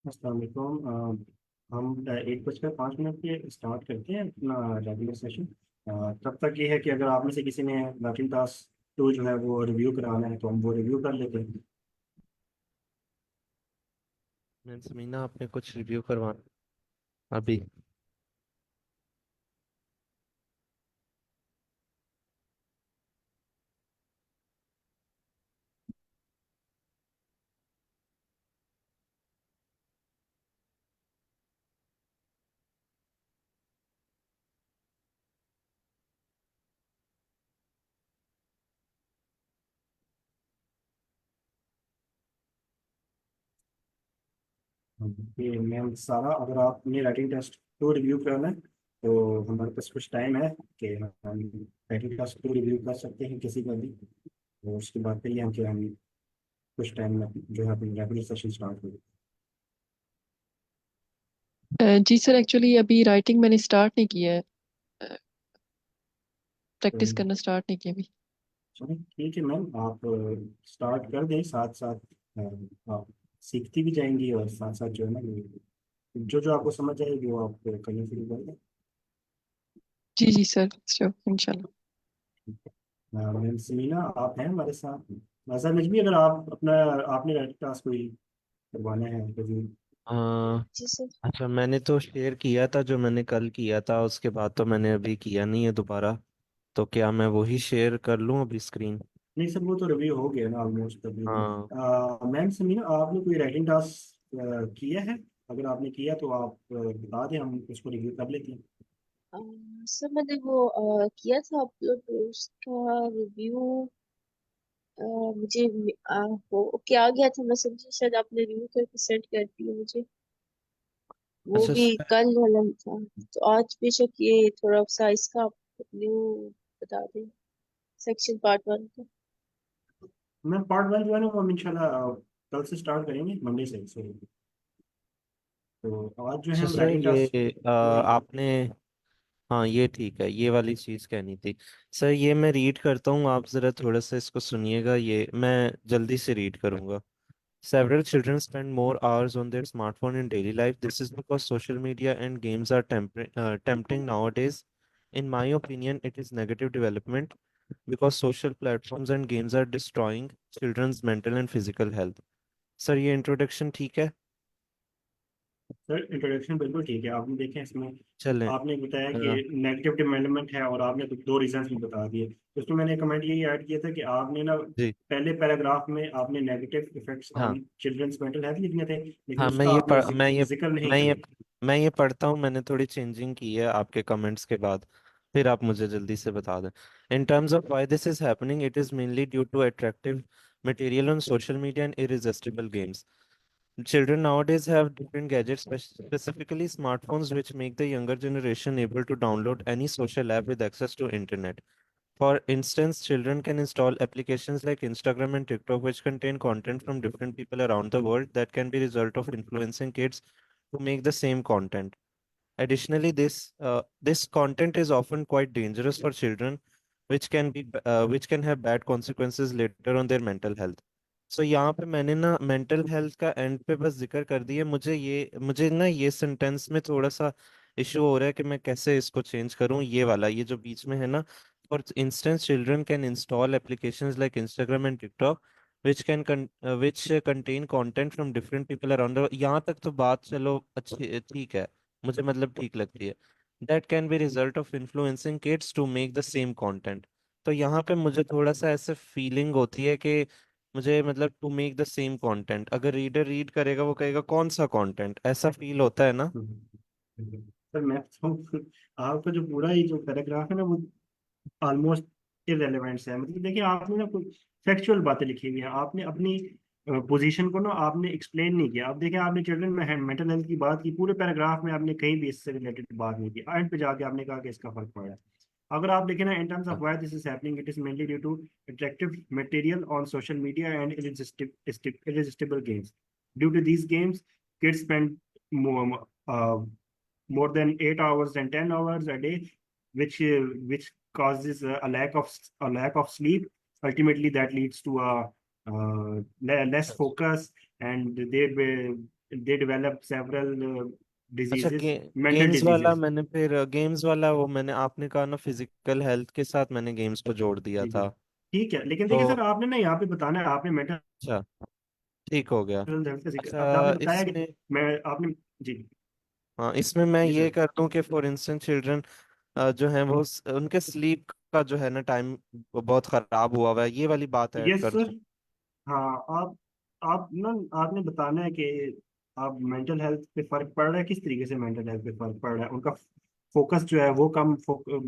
अस्सलाम वालेकुम। हम 1:05 पे स्टार्ट करते हैं अपना रेगुलर सेशन। तब तक ये है कि अगर आप में से किसी ने वर्किंग टास्क टू जो है वो रिव्यू कराना है तो हम वो रिव्यू कर लेते हैं। मैं समीना आपने कुछ रिव्यू करवाना अभी। ये मैम सारा, अगर आपने राइटिंग टेस्ट टू रिव्यू कराना है तो हमारे पास कुछ टाइम है कि हम राइटिंग टेस्ट टू रिव्यू कर सकते हैं किसी का भी। और उसके बाद फिर हम कुछ टाइम में जो है अपनी रेगुलर सेशन स्टार्ट करें। जी सर, एक्चुअली अभी राइटिंग मैंने स्टार्ट नहीं किया है। तो प्रैक्टिस करना स्टार्ट नहीं किया अभी। चलिए ठीक है मैम, आप स्टार्ट कर दें। साथ साथ आप सीखती भी जाएंगी और साथ साथ जो है ना जो जो आपको समझ आएगी वो आप करना शुरू कर दें। जी जी सर, श्योर इंशाल्लाह। मैम समीना आप हैं हमारे साथ। मजा नजमी, अगर आप अपना आपने राइट क्लास कोई करवाना है तो जी। आ, जी सर। अच्छा, मैंने तो शेयर किया था जो मैंने कल किया था, उसके बाद तो मैंने अभी किया नहीं है दोबारा। तो क्या मैं वही शेयर कर लूँ अभी स्क्रीन? नहीं सर, वो तो रिव्यू हो गया ना ऑलमोस्ट तकरीबन। हाँ। मैम समीना, आपने कोई राइटिंग टास्क किया है? अगर आपने किया तो आप बता दें, हम उसको रिव्यू कर लेते हैं। अ, सर मैंने वो किया था अपलोड, उसका रिव्यू मुझे हो क्या आ गया था। मैं समझी शायद आपने रिव्यू करके सेंड कर दिया मुझे। वो अच्छा भी कल वाला ही था। तो आज बेशक ये थोड़ा सा इसका रिव्यू बता दें, सेक्शन पार्ट 1 का। मैं पार्ट वन जो है ना वो हम इंशाल्लाह कल से स्टार्ट करेंगे, मंडे से। सॉरी, तो आज जो है अच्छा हम सर, राइटिंग टास्क ये वही। आपने, हाँ ये ठीक है, ये वाली चीज़ कहनी थी। सर ये मैं रीड करता हूँ, आप ज़रा थोड़ा सा इसको सुनिएगा, ये मैं जल्दी से रीड करूँगा। Several children spend more hours on their smartphone in daily life. This is because social media and games are tempting nowadays. In my opinion, it is negative development because social platforms and games are destroying children's mental and physical health. Sir ये introduction ठीक है? Sir introduction बिल्कुल ठीक है। आपने देखें इसमें चलें। आपने बताया कि हाँ नेगेटिव डेवलपमेंट है और आपने दो रीजंस भी बता दिए। तो उसमें मैंने कमेंट यही ऐड किया था कि आपने ना जी। पहले पैराग्राफ में आपने नेगेटिव इफेक्ट्स हाँ ऑन चिल्ड्रंस मेंटल हेल्थ लिखने थे, लेकिन हाँ, उसका आपने जिक्र नहीं मैं ये किया। मैं ये पढ़ता हूँ, मैंने थोड़ी चेंजिंग की है आपके कमेंट्स के बाद। फिर आप मुझे जल्दी से बता दें। In terms of why this is happening, it is mainly due to attractive material on social media and irresistible games. Children nowadays have different gadgets, specifically smartphones, which make the younger generation able to download any social app with access to internet. For instance, children can install applications like Instagram and TikTok, which contain content from different people around the world that can be result of influencing kids to make the same content. Additionally, this content is often quite dangerous for children, which can have bad consequences later on their mental health. So यहाँ पे मैंने ना mental health का and पे बस जिक्र कर दिया। मुझे ना ये सेंटेंस में थोड़ा सा इशू हो रहा है कि मैं कैसे इसको चेंज करूँ। ये वाला, ये जो बीच में है ना, for instance children can install applications like Instagram and TikTok which contain content from different people around the, यहाँ तक तो बात चलो अच्छी ठीक है, मुझे मतलब ठीक लगती है। That can be result of influencing kids to make the same content. तो यहाँ पे मुझे थोड़ा सा ऐसे फीलिंग होती है कि मुझे मतलब to make the same content, अगर रीडर रीड करेगा वो कहेगा कौन सा कंटेंट, ऐसा फील होता है ना। सर मैं तो आपका जो पूरा ही जो पैराग्राफ है ना वो ऑलमोस्ट इररेलेवेंट है। मतलब देखिए, आपने ना कुछ फैक्चुअल बातें लिखी हुई हैं। आपने अपनी पोजीशन को ना आपने एक्सप्लेन नहीं किया। अब देखिए, आपने चिल्ड्रन में मेंटल हेल्थ की बात की, पूरे पैराग्राफ में आपने कहीं भी इससे रिलेटेड बात नहीं की। एंड पे जाके आपने कहा कि इसका फर्क पड़ा है। अगर आप देखें ना, इन टर्म्स ऑफ हाँ। Why this is happening, it is mainly due to attractive material on social media and irresistible games. Due to these games, kids spend more than 8 hours and 10 hours a day, which causes a lack of sleep. Ultimately, that leads to a less focus, and they develop several अच्छा, diseases, mental games वाला diseases. मैंने फिर games वाला वो मैंने आपने कहा ना फिजिकल हेल्थ के साथ मैंने गेम्स को जोड़ दिया जी जी, था। ठीक है, लेकिन देखिए तो सर आपने ना यहाँ पे बताना है, आपने मेंटल अच्छा, ठीक हो गया। हेल्थ का जिक्र आपने अच्छा, बताया कि इसमें मैं आपने जी हाँ, इसमें मैं जी ये सर, कर दूं कि फॉर इंस्टेंस चिल्ड्रन जो है वो उनके स्लीप का जो है ना टाइम बहुत खराब हुआ हुआ है, ये वाली बात ऐड यस कर सर, दूं। हाँ, आप ना आपने बताना है कि आप मेंटल हेल्थ पे फर्क पड़ रहा है, किस तरीके से मेंटल हेल्थ पे फर्क पड़ रहा है, उनका फोकस जो है वो कम,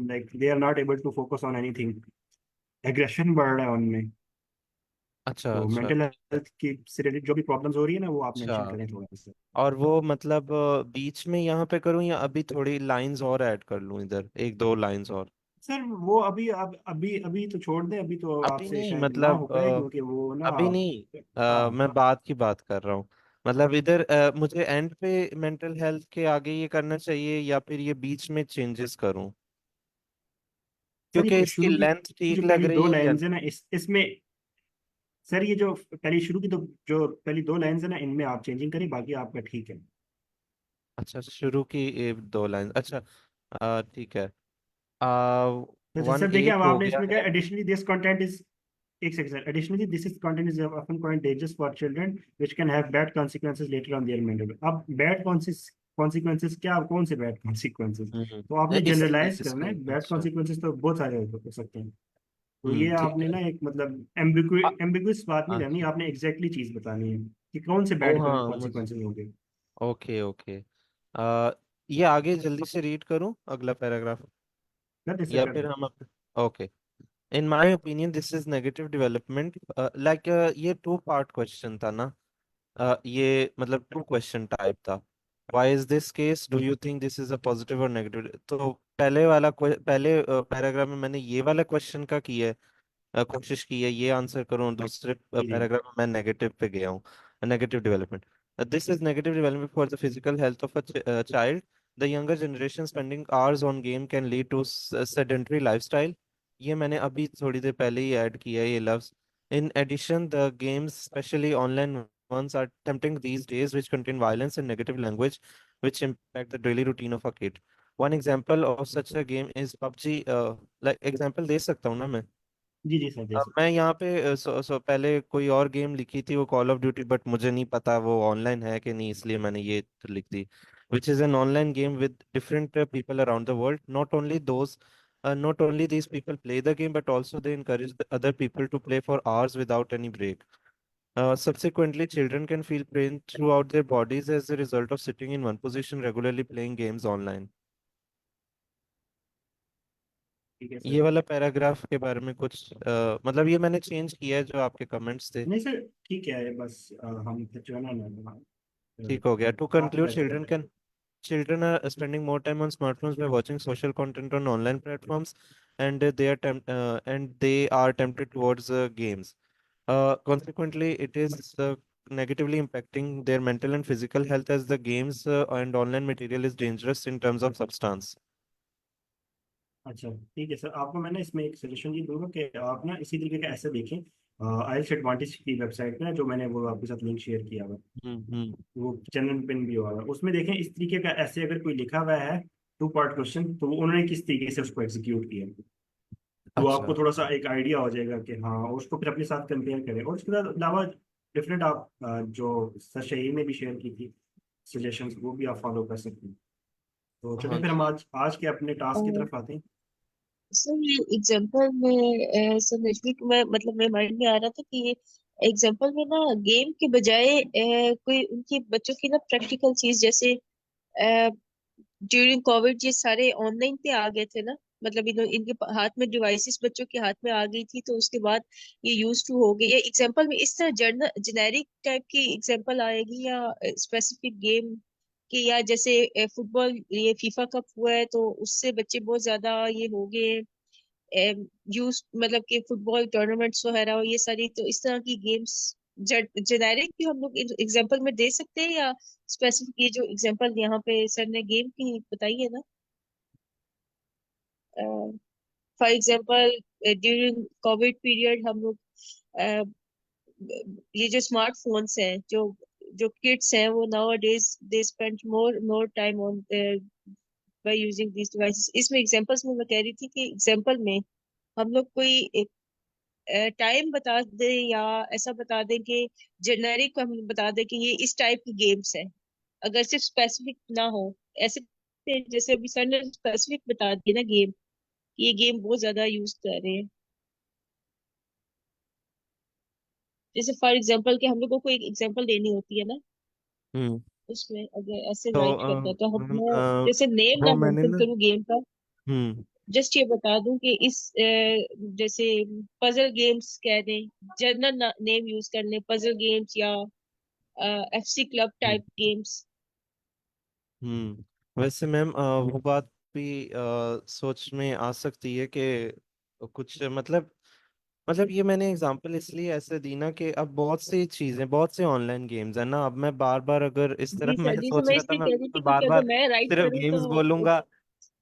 like they are not able to focus on anything, aggression बढ़ रहा है उनमें, अच्छा तो अच्छा, मेंटल ठीक है। हेल्थ की से रिलेटेड जो भी प्रॉब्लम्स हो रही है ना वो आप अच्छा, मेंशन करें थोड़ा सा। और वो मतलब बीच में यहाँ पे करूँ या अभी थोड़ी लाइंस और ऐड कर लूँ इधर, एक दो लाइंस और? सर वो अभी अभी तो छोड़ दें, अभी तो अभी आपसे नहीं, शायद ना हो मतलब पाए क्योंकि वो ना अभी नहीं, हाँ, मैं बात की बात कर रहा हूँ। मतलब इधर मुझे एंड पे मेंटल हेल्थ के आगे ये करना चाहिए या फिर ये बीच में चेंजेस करूँ, सर क्योंकि ये इसकी शुरू की लेंथ जो ठीक लग पहली रही दो है या? लाइंस है ना इसमें, सर ये जो पहली शुरू की दो, जो पहली दो लाइंस है ना इनमें आप चेंजिंग करें, बाकी आपका ठीक है। अच्छा, शुरू की दो लाइन, अच्छा, ठीक है। तो वन सर देखिए, अब एट हो आपने गया इसमें क्या, है। एडिशनली दिस कंटेंट इज, एक second sir, additionally this is content is often quite dangerous for children which can have bad consequences later on their mental. अब बैड कॉन्सिक्वेंसेस क्या, कौन से बैड कॉन्सिक्वेंसेस, तो आपने इसीलिए जनरलाइज करना इसको, है, बैड अच्छा। कॉन्सिक्वेंसेस तो बहुत सारे हो सकते हैं, तो ये ठीक आपने है। ना एक मतलब अ- एम्बिगुअस बात नहीं करनी, अच्छा, आपने एग्जैक्टली चीज बतानी है कि कौन से ओ बैड हाँ, मुझे, कॉन्सिक्वेंसेस होंगे। Okay okay. आ, ये आगे जल्दी से रीड करूं अगला पैराग्राफ कर दे सर, या कर फिर दे। हम okay? In my opinion, this is negative development. ये टू पार्ट क्वेश्चन था ना? ये मतलब टू क्वेश्चन टाइप था। Why is this case? Do you think this is a positive or negative? तो पहले वाला पहले पैराग्राफ में मैंने ये वाला क्वेश्चन का की है, कोशिश की है ये आंसर करूं, दूसरे जी जी पैराग्राफ में मैं नेगेटिव पे गया हूँ। Negative development, this is negative development for the physical health of a child. The younger generation spending hours on game can lead to sedentary lifestyle. ये मैंने अभी थोड़ी देर पहले ही ऐड किया है ये लफ्ज। In addition the games specially online ones are tempting these days which contain violence and negative language which impact the daily routine of a kid. One example of such a game is PUBG। like example दे सकता हूँ ना मैं? जी जी sir, दे सकते मैं यहाँ पे पहले कोई और गेम लिखी थी वो कॉल ऑफ ड्यूटी, बट मुझे नहीं पता वो ऑनलाइन है कि नहीं, इसलिए मैंने ये लिख दी। Which is an online game with different people around the world, not only these people play the game but also they encourage the other people to play for hours without any break. Subsequently, children can feel pain throughout their bodies as a result of sitting in one position regularly playing games online. ठीक है ये sir. वाला paragraph के बारे में कुछ मतलब ये मैंने चेंज किया है जो आपके कमेंट्स थे। नहीं सर, ठीक है, बस हम फिर जो है ना ठीक हो गया। टू काफी कंक्लूड, बेहतर है। children are spending more time on smartphones by watching social content on online platforms, and they are tempted towards games. Consequently, it is negatively impacting their mental and physical health as the games and online material is dangerous in terms of substance. अच्छा ठीक है sir, आपको मैं ना इसमें एक suggestion ये दूंगा कि आप ना इसी तरीके का ऐसे देखें, आइल्स एडवांटेज की वेबसाइट पे ना, जो मैंने वो आपके साथ लिंक शेयर किया हुआ, हम्म। वो चैनल पिन भी हुआ है, उसमें देखें इस तरीके का ऐसे अगर कोई लिखा हुआ है टू पार्ट क्वेश्चन, तो उन्होंने किस तरीके से उसको एग्जीक्यूट किया, तो आपको अच्छा। थोड़ा सा एक आइडिया हो जाएगा कि हाँ, उसको फिर अपने साथ कंपेयर करें, और उसके अलावा डिफरेंट आप जो सर शहीद ने भी शेयर की थी सजेशंस, वो भी आप फॉलो कर सकते हैं। तो चलिए हाँ फिर हम जी। आज के अपने टास्क की तरफ आते हैं। सर ये एग्जांपल में सर नजमी को मैं मतलब मेरे माइंड में आ रहा था कि ये एग्जांपल में ना गेम के बजाय कोई उनकी बच्चों की ना प्रैक्टिकल चीज, जैसे ड्यूरिंग कोविड ये सारे ऑनलाइन पे आ गए थे ना, मतलब इनके हाथ में डिवाइसेस बच्चों के हाथ में आ गई थी, तो उसके बाद ये यूज टू हो गई। ये एग्जांपल में इस तरह जर्नल जेनेरिक टाइप की एग्जांपल आएगी या स्पेसिफिक गेम की, या जैसे फुटबॉल ये फीफा कप हुआ है तो उससे बच्चे बहुत ज्यादा ये हो गए यूज, मतलब कि फुटबॉल टूर्नामेंट्स वगैरह और ये सारी, तो इस तरह की गेम्स जेनेरिक भी हम लोग एग्जांपल में दे सकते हैं, या स्पेसिफिक ये जो एग्जांपल यहाँ पे सर ने गेम की बताई है ना, for example during Covid period हम लोग अ, ये जो स्मार्टफोन्स हैं जो जो किड्स हैं वो now days they spend more time on by using this devices. इसमें एग्जांपल्स में मैं कह रही थी कि एग्जांपल में हम लोग कोई एक टाइम बता दें या ऐसा बता दें कि जेनेरिक हम बता दें कि ये इस टाइप की गेम्स है, अगर सिर्फ स्पेसिफिक ना हो। ऐसे जैसे अभी सर ने स्पेसिफिक बता दिया ना गेम, ये गेम बहुत ज्यादा यूज कर रहे हैं। जैसे फॉर एग्जांपल कि हम लोगों को एक एग्जांपल देनी होती है ना, हम्म। उसमें अगर ऐसे तो राइट करना है तो हम मैम, मैं जैसे नेम वो ना मैंने मेंशन ना। करूँ गेम का, हम्म। जस्ट ये बता दूं कि इस जैसे पजल गेम्स कह दें, जनरल नेम यूज कर लें, पजल गेम्स या FC club hmm. Type games. वैसे मैम, वो बात भी सोच में आ सकती है कि कुछ मतलब ये मैंने एग्जांपल इसलिए ऐसे दी ना कि अब बहुत सी चीजें, बहुत से ऑनलाइन गेम्स है ना। अब मैं बार बार अगर इस तरह मैं जी सर, सोच मैं रहा था, इसलिए कह रही थी मैं बार क्योंकि अगर बार मैं राइट सिर्फ करूँ गेम्स तो बोलूंगा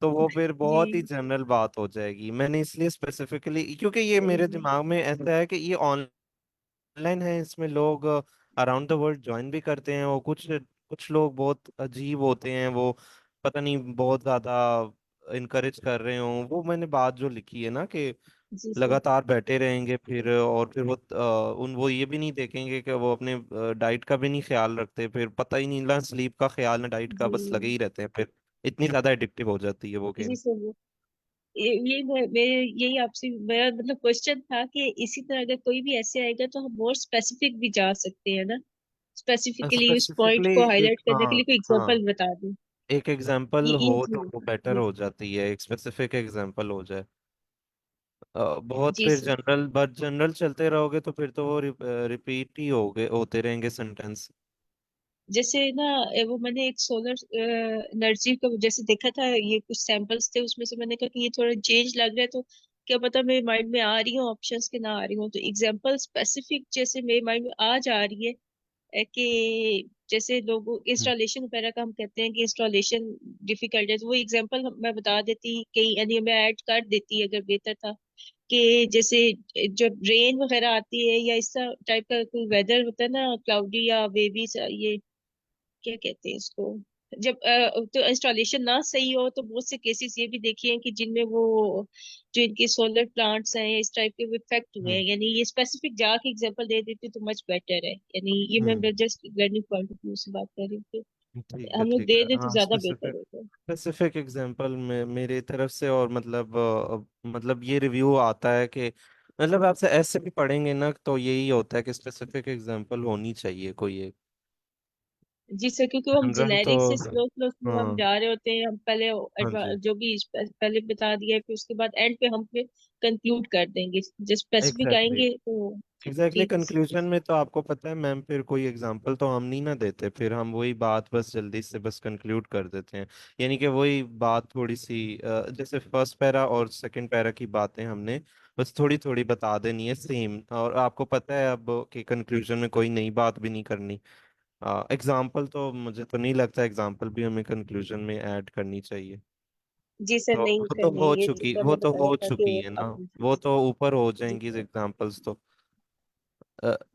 तो वो फिर जी बहुत ही जनरल बात हो जाएगी। मैंने इसलिए स्पेसिफिकली, क्योंकि ये सही मेरे है। दिमाग में ऐसा है कि ये ऑनलाइन है, इसमें लोग अराउंड द वर्ल्ड ज्वाइन भी करते हैं। वो कुछ कुछ लोग बहुत अजीब होते हैं, वो पता नहीं बहुत ज्यादा इनकरेज कर रहे हों। वो मैंने बात जो लिखी है ना कि जी सर। लगातार बैठे रहेंगे फिर, और फिर वो वो ये भी नहीं देखेंगे कि वो अपने डाइट का भी नहीं ख्याल रखते, फिर पता ही नहीं, ना स्लीप का ख्याल ना डाइट का, जी बस लगे ही रहते हैं। फिर इतनी ज्यादा एडिक्टिव हो जाती है वो जी गेम। सर, ये मैं यही आपसे मेरा मतलब क्वेश्चन था कि इसी तरह अगर कोई भी ऐसे आएगा तो हम और स्पेसिफिक भी जा सकते हैं ना, स्पेसिफिकली उस पॉइंट स्पेसिफिकली को एक, हाईलाइट करने के हाँ लिए कोई हाँ, एग्जांपल बता दूं एक एग्जाम्पल कि हो इन तो वो बेटर जी हो जाती है, एक स्पेसिफिक एग्जाम्पल हो जाए। बहुत जी फिर सर। जनरल, बट जनरल चलते रहोगे तो फिर तो वो रिपीट ही होते रहेंगे सेंटेंस। जैसे ना वो मैंने एक सोलर एनर्जी का जैसे देखा था, ये कुछ सैंपल्स थे उसमें से मैंने कहा कि ये थोड़ा चेंज लग रहा है, तो क्या पता मेरे माइंड में आ रही हो ऑप्शंस के ना आ रही हो, तो एग्जांपल स्पेसिफिक जैसे मेरे माइंड में आ जा रही है कि जैसे लोगों हम्म। इंस्टॉलेशन वगैरह का हम कहते हैं कि इंस्टॉलेशन डिफिकल्ट है, तो वो एग्जांपल मैं बता देती कहीं यानी मैं ऐड कर देती अगर बेहतर था कि जैसे जब रेन वगैरह आती है या इस टाइप का कोई वेदर होता है ना, क्लाउडी या वेवी, ये क्या कहते हैं इसको, जब तो इंस्टॉलेशन ना सही हो तो बहुत से केसेस ये भी देखे हैं कि जिनमें वो जो इनके सोलर प्लांट्स हैं इस टाइप के वो इफेक्ट हुए हैं। हम्म। यानी ये स्पेसिफिक जाके एग्जांपल दे देती तो मच बेटर है, यानी ये हम्म। मैं just learning point of view से बात कर रही थी, ठीक है, हम लोग ठीक है। दे दें तो हाँ, ज्यादा बेहतर स्पेसिफिक होता है। स्पेसिफिक एग्जांपल में मेरे तरफ से, और मतलब मतलब ये रिव्यू आता है कि मतलब आपसे ऐसे भी पढ़ेंगे ना तो यही होता है कि स्पेसिफिक एग्जांपल होनी चाहिए कोई एक। जी सर, क्योंकि हम जनरल तो, जेनेरिक से स्लो स्लो स्लो हम हाँ जा रहे होते हैं, हम पहले हाँ जी, जो भी पहले बता दिया फिर उसके बाद एंड पे हम फिर कंक्लूड कर देंगे जब स्पेसिफिक एग्जैक्टली आएंगे तो। एग्जैक्टली जी कंक्लूजन में तो आपको पता है मैम, फिर कोई एग्जांपल तो हम नहीं ना देते, फिर हम वही बात बस जल्दी से बस कंक्लूड कर देते हैं। यानी कि वही बात थोड़ी सी जैसे फर्स्ट पैरा और सेकंड पैरा की बातें हमने बस थोड़ी थोड़ी बता देनी है सेम, और आपको पता है अब कि कंक्लूजन में कोई नई बात भी नहीं करनी। एग्जाम्पल तो मुझे तो नहीं लगता एग्जाम्पल भी हमें कंक्लूजन में ऐड करनी चाहिए। जी सर, तो नहीं वो तो करनी हो है, ये चुकी, मैंने वो तो बताया हो था कि चुकी है ना, अब वो तो ऊपर हो जी जाएंगी सर। एग्जाम्पल्स तो।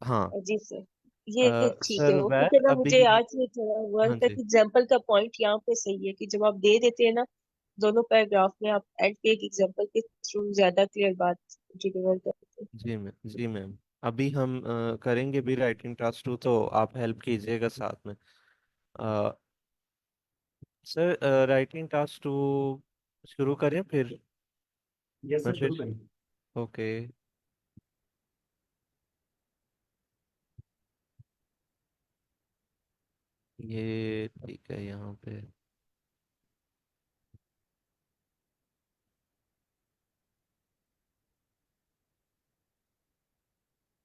हाँ। जी सर, ये ठीक है सर ओके, वैद फिर ना अभी, मुझे आज ये थोड़ा हुआ हाँ था जी, कि एग्जाम्पल का पॉइंट यहाँ पे सही है कि जब आप दे देते हैं ना दोनों पैराग्राफ में, आप एंड पे एक एग्जाम्पल के थ्रू ज्यादा क्लियर बात डिलीवर करते हैं। जी मैम, जी मैम। अभी हम करेंगे भी राइटिंग टास्क 2, तो आप हेल्प कीजिएगा साथ में। अ, सर राइटिंग टास्क 2 शुरू करें फिर? यस मैं सर, शुरू फिर, करें। ओके, ये ठीक है यहाँ पे।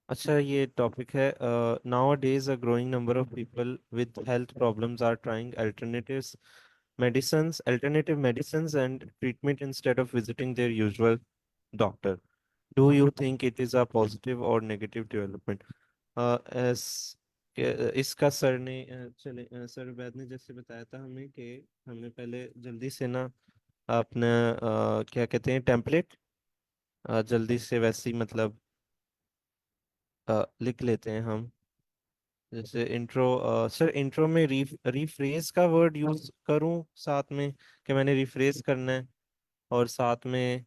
अच्छा, ये टॉपिक है, nowadays a growing number of people with health problems are trying alternative medicines and treatment instead of visiting their usual doctor. Do you think it is a positive or negative development? S इसका sir ने sir वैद ने जैसे बताया था हमें कि हमें पहले जल्दी से ना अपना क्या कहते हैं टेम्पलेट, जल्दी से वैसे ही मतलब लिख लेते हैं हम। जैसे इंट्रो, सर इंट्रो में रिफ्रेज का वर्ड यूज करूं साथ में, कि मैंने रिफ्रेज करना है, और साथ में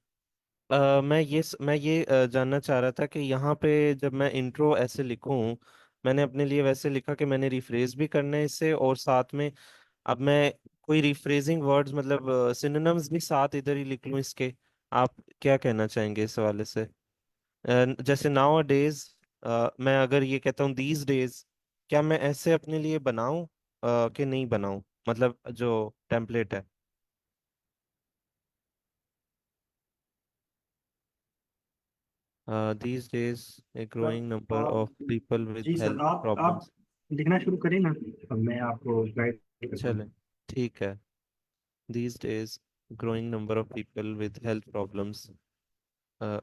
मैं ये जानना चाह रहा था कि यहाँ पे जब मैं इंट्रो ऐसे लिखूं, मैंने अपने लिए वैसे लिखा कि मैंने रिफ्रेज भी करना है इसे, और साथ में अब मैं कोई रिफ्रेजिंग वर्ड्स मतलब सिनोनिम्स भी साथ इधर ही लिख लूं इसके। आप क्या कहना चाहेंगे इस हवाले से? जैसे नाउ डेज, मैं अगर ये कहता हूँ दीज डेज, क्या मैं ऐसे अपने लिए बनाऊं कि नहीं बनाऊं, मतलब जो टेम्पलेट है? these days a sir growing number आप, of people with जी सर, health आप problems। लिखना शुरू करें ना, अब मैं आपको गाइड करता चलें, हूँ। ठीक है। these days growing number of people with health problems, uh,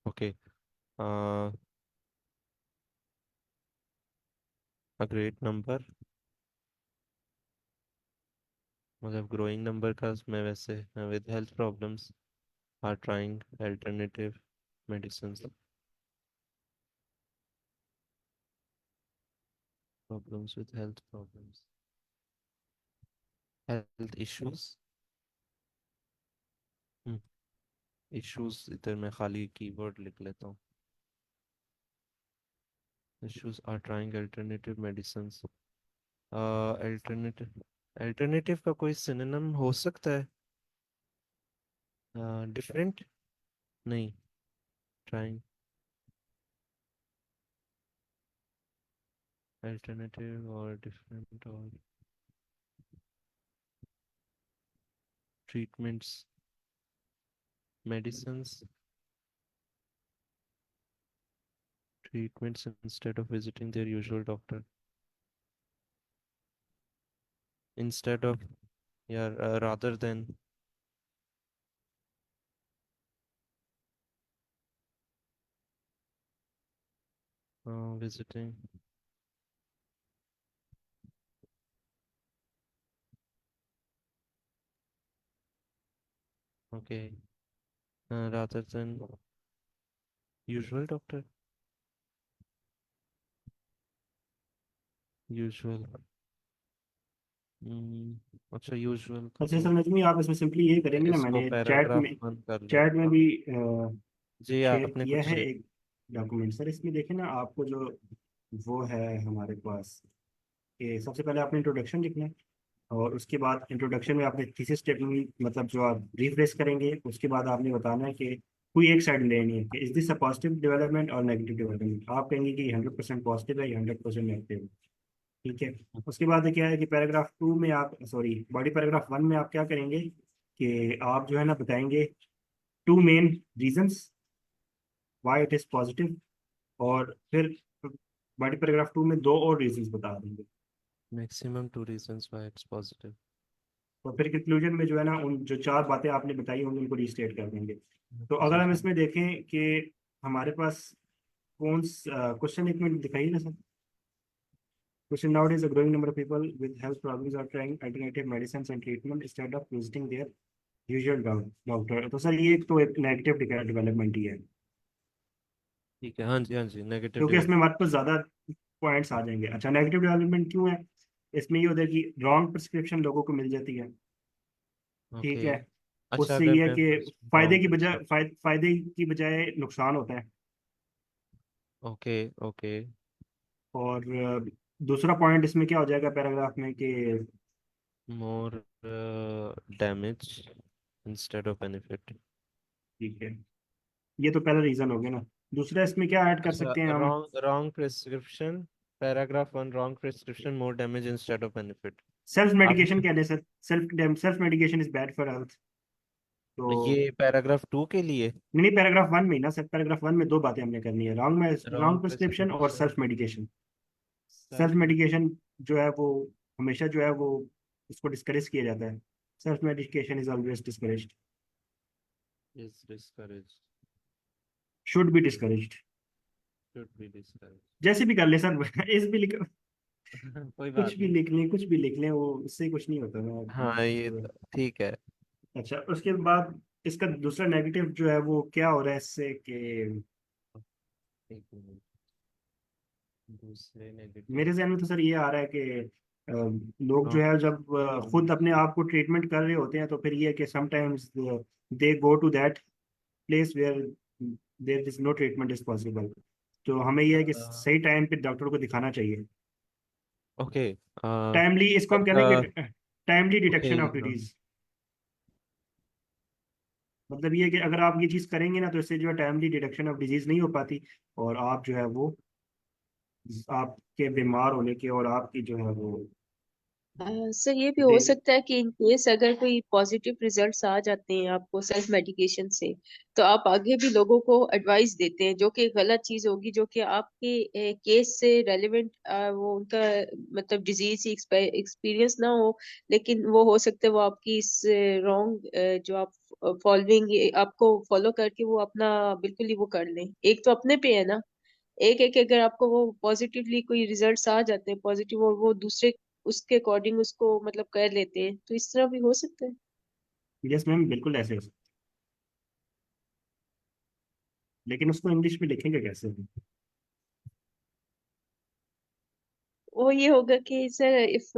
okay, uh, a great number, मतलब growing number का मैं वैसे with health problems are trying alternative medicines, problems with health problems, health issues, issues इधर मैं खाली keyword लिख लेता हूँ। issues are trying alternative medicines, alternative, alternative का कोई सिनोनिम हो सकता है? डिफरेंट, नहीं, ट्राइंग, अल्टरनेटिव और डिफरेंट और treatments, medicines, treatments instead of visiting their usual doctor, instead of, yeah, rather than visiting, okay, rather than usual doctor, usual, अच्छा usual का अच्छा तो सर नजमी, आप इसमें सिंपली ये करेंगे ना, इसको मैंने पैराग्राफ बंद कर चैट लेता में हूँ। भी जी शेयर आपने किया कुछ है एक डॉक्यूमेंट सर, इसमें देखें ना आपको जो वो है हमारे पास, कि सबसे पहले आपने इंट्रोडक्शन लिखना है, और उसके बाद इंट्रोडक्शन में आपने थीसिस स्टेटमेंट, मतलब जो आप रिफ्रेश करेंगे, उसके बाद आपने बताना है कि कोई एक साइड लेनी है कि is this a positive development और नेगेटिव डेवलपमेंट। आप कहेंगे कि 100% पॉजिटिव है या 100% नेगेटिव है, ठीक है। उसके बाद क्या है कि पैराग्राफ 2 में आप, सॉरी, बॉडी पैराग्राफ 1 में आप क्या करेंगे कि आप जो है ना बताएंगे two main reasons why it is positive, और फिर बॉडी पैराग्राफ 2 में दो और रीजंस बता देंगे, maximum two reasons why it's positive। और फिर कंक्लूजन में जो है ना उन जो चार बातें आपने बताई होंगी उनको रीस्टेट कर देंगे। तो अगर जी हम जी। इसमें देखें कि हमारे पास कौन क्वेश्चन, एक मिनट दिखाइए ना sir. Question: nowadays a growing number of people with health problems are trying alternative medicines and treatment instead of visiting their usual doctor। तो सर ये एक तो एक नेगेटिव डेवलपमेंट ही है, ठीक है, हाँ जी हाँ जी, नेगेटिव क्योंकि इसमें डेवलप। हमारे पास ज्यादा पॉइंट्स आ जाएंगे। अच्छा, नेगेटिव डेवलपमेंट क्यों है? इसमें ये होता है कि रॉन्ग प्रिस्क्रिप्शन लोगों को मिल जाती है, ठीक ओके, है। अच्छा उससे अगर ये है मैं कि फायदे रॉन्ग की बजाय प्रिस्क्रिप्शन। फायदे की बजाय नुकसान होता है। Okay okay. और दूसरा पॉइंट इसमें क्या हो जाएगा पैराग्राफ में कि, मोर डैमेज इंस्टेड ऑफ बेनिफिट। ठीक है, ये तो पहला रीजन हो गया ना। दूसरा इसमें क्या ऐड कर अच्छा, सकते हैं हम? Wrong wrong prescription, paragraph one, wrong prescription more damage instead of benefit. Self आप मेडिकेशन कह दें sir, self medication is bad for health. तो ये पैराग्राफ टू के लिए नहीं, पैराग्राफ 1 में ही ना सर, पैराग्राफ 1 में दो बातें हमने करनी है, रॉन्ग में रॉन्ग रॉन्ग प्रिस्क्रिप्शन और prescription, self medication. Self self medication जो है वो हमेशा जो है वो उसको डिस्करेज किया जाता है। Self medication is always discouraged, is discouraged, should be discouraged. Should be discouraged. जैसे भी कर ले सर इस भी लिख, कोई कुछ बात भी नहीं। लिख लें, कुछ भी लिख लें, वो उससे कुछ नहीं होता हाँ ये ना। तो ठीक है। अच्छा, उसके बाद इसका दूसरा नेगेटिव जो है वो क्या हो रहा है इससे कि, एक मिनट। दूसरे नेगेटिव। मेरे जहन में तो सर ये आ रहा है कि लोग जो हाँ। है जब खुद अपने आप को ट्रीटमेंट कर रहे होते हैं तो फिर ये है कि sometimes they go to that place where there is no treatment is possible. तो हमें ये है कि सही टाइम पे डॉक्टर को दिखाना चाहिए। ओके। टाइमली, इसको हम बट कहेंगे timely okay. Detection of disease. मतलब ये है कि अगर आप ये चीज़ करेंगे ना तो इससे जो है टाइमली डिटेक्शन ऑफ डिजीज नहीं हो पाती, और आप जो है वो आपके बीमार होने के और आपकी जो है वो सर ये भी हो दे। सकता है कि इन केस अगर कोई पॉजिटिव रिजल्ट्स आ जाते हैं आपको सेल्फ मेडिकेशन से, तो आप आगे भी लोगों को एडवाइस देते हैं, जो कि गलत चीज होगी, जो कि आपके केस से रेलेवेंट वो उनका मतलब डिजीज एक्सपीरियंस ना हो, लेकिन वो हो सकता है वो आपकी इस रॉन्ग जो आप फॉलोइंग आपको फॉलो करके वो अपना बिल्कुल ही वो कर लें। एक तो अपने पे है ना, एक एक अगर आपको वो पॉजिटिवली कोई रिजल्ट्स आ जाते हैं पॉजिटिव, और वो दूसरे उसके अकॉर्डिंग उसको मतलब कर लेते हैं, तो इस तरह भी हो सकता है। यस मैम, बिल्कुल ऐसे हो सकता है। लेकिन उसको इंग्लिश में लिखेंगे कैसे? वो ये होगा कि सर इफ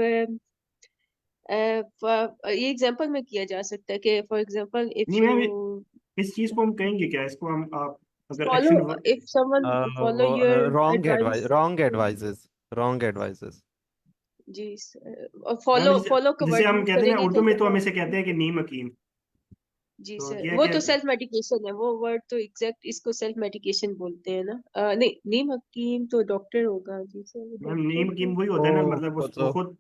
ये एग्जांपल में किया जा सकता है कि फॉर एग्जांपल इफ नहीं यू मैम, इस चीज को हम कहेंगे क्या? इसको हम आप अगर follow, action. If someone follow वो your wrong advice, advice. Wrong advices, wrong advices. जी सर, और मैम फॉलो फॉलो का जैसे वर्ड हम यूज कहते हैं ना करेंगे उर्दू तो में, तो हम ज्यादा। इसे कहते हैं कि नीम हकीम। जी तो सर, ये है वो कि तो सेल्फ मेडिकेशन है, वो वर्ड तो एग्जैक्ट इसको सेल्फ मेडिकेशन बोलते हैं ना। नहीं, नीम हकीम तो डॉक्टर होगा। जी सर, मैम नीम डॉक्टर हकीम तो वही ओ होता है ना, मतलब वो वो तो खुद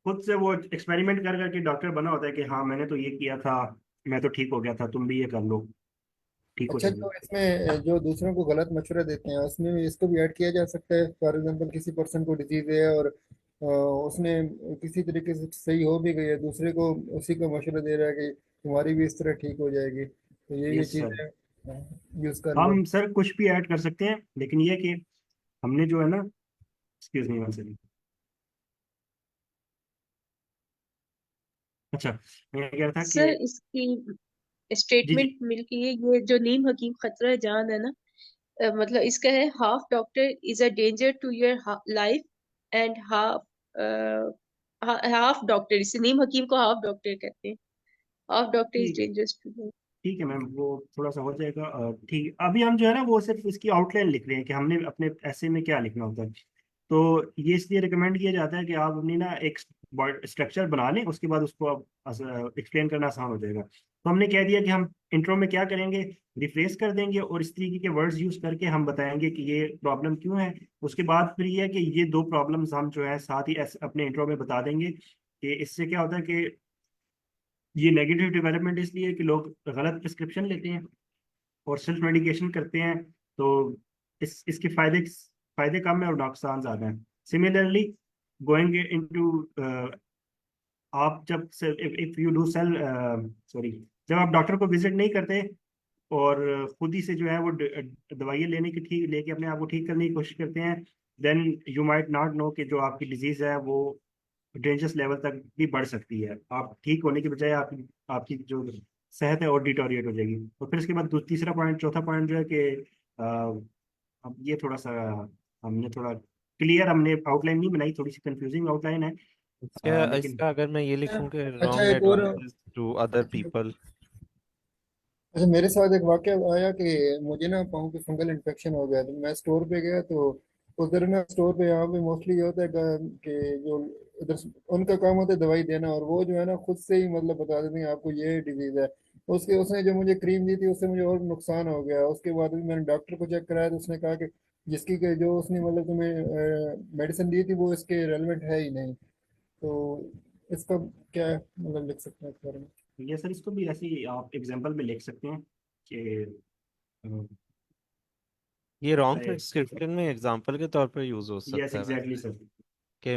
खुद से वो एक्सपेरिमेंट कर करके डॉक्टर बना होता है कि हाँ मैंने तो ये किया था, मैं तो ठीक हो गया था, तुम भी ये कर लो, ठीक हो अच्छा, जाएगा। जो इसमें जो दूसरों को गलत मशवरा देते हैं उसमें भी इसको भी ऐड किया जा सकता है। फॉर एग्जांपल किसी पर्सन को डिजीज है और उसने किसी तरीके से सही हो भी गई है, दूसरे को उसी का मशवरा दे रहा है कि तुम्हारी भी इस तरह ठीक हो जाएगी, तो ये यस सर, चीज़ें यूज कर ले। हम सर कुछ भी ऐड कर सकते हैं, लेकिन ये कि हमने जो है ना, एक्सक्यूज मी वन सेकंड। अच्छा, मैं कह रहा था कि सर इसकी जी जी। स्टेटमेंट मिलती है, ये जो नीम हकीम खतरा जान है ना, मतलब इसका है half doctor is a danger to your life and half doctor, इसे नीम हकीम को हाफ डॉक्टर कहते हैं। हाफ डॉक्टर इज ठीक डेंजरस टू। ठीक है मैम, वो थोड़ा सा हो जाएगा। ठीक, अभी हम जो है ना वो सिर्फ इसकी आउटलाइन लिख रहे हैं कि हमने अपने ऐसे में क्या लिखना होता है। तो ये इसलिए रिकमेंड किया जाता है कि आप अपनी ना एक स्ट्रक्चर बना लें, उसके बाद उसको आप एक्सप्लेन करना आसान हो जाएगा। तो हमने कह दिया कि हम इंट्रो में क्या करेंगे, रिफ्रेश कर देंगे और इस तरीके के वर्ड्स यूज करके हम बताएंगे कि ये प्रॉब्लम क्यों है। उसके बाद फिर ये है कि ये दो प्रॉब्लम्स हम जो है साथ ही अपने इंट्रो में बता देंगे कि इससे क्या होता है कि ये नेगेटिव डेवलपमेंट इसलिए है कि लोग गलत प्रिस्क्रिप्शन लेते हैं और सेल्फ मेडिकेशन करते हैं। तो इसके फायदे फायदे कम है और नुकसान ज्यादा हैं। सिमिलरली गोइंग इनटू, आप जब if you do sell sorry, जब आप डॉक्टर को विजिट नहीं करते और खुद ही से जो है वो दवाइयाँ लेने की ठीक लेके अपने आप को ठीक करने की कोशिश करते हैं, then you might not know कि जो आपकी डिजीज है वो डेंजरस लेवल तक भी बढ़ सकती है। आप ठीक होने की बजाय आपकी आपकी जो सेहत है और डिटोरिएट हो जाएगी। तो फिर इसके बाद तीसरा पॉइंट, चौथा पॉइंट जो है कि अब ये थोड़ा सा हमने थोड़ा क्लियर, हमने आउटलाइन नहीं बनाई, थोड़ी सी कंफ्यूजिंग आउटलाइन है। इसका लेकिन इसका अगर मैं ये लिखूं कि अच्छा, रॉन्ग एक और। एडवाइसेस टू अदर अच्छा, पीपल। अच्छा, मेरे साथ एक वाकया आया कि मुझे ना पाँव पे फंगल इन्फेक्शन हो गया, तो मैं स्टोर पे गया। तो उधर ना स्टोर पे यहाँ पे मोस्टली ये होता है कि जो उधर उनका काम होता है दवाई देना, और वो जो है ना खुद से ही मतलब बता देते हैं आपको ये डिजीज है। उसके उसने जो मुझे क्रीम दी थी उससे मुझे और नुकसान हो गया। उसके बाद भी मैंने डॉक्टर को चेक कराया तो उसने कहा कि जिसकी के जो उसने मतलब तुम्हें मेडिसिन दी थी वो इसके रेलिवेंट है ही नहीं। तो इसका क्या मतलब लिख सकते हैं इस बारे में? ये सर, इसको भी ऐसे ही आप एग्जांपल में लिख सकते हैं कि ये रॉन्ग प्रिस्क्रिप्शन में एग्जांपल के तौर पर यूज हो यस सकता है एग्जैक्टली वैसे, सर। कि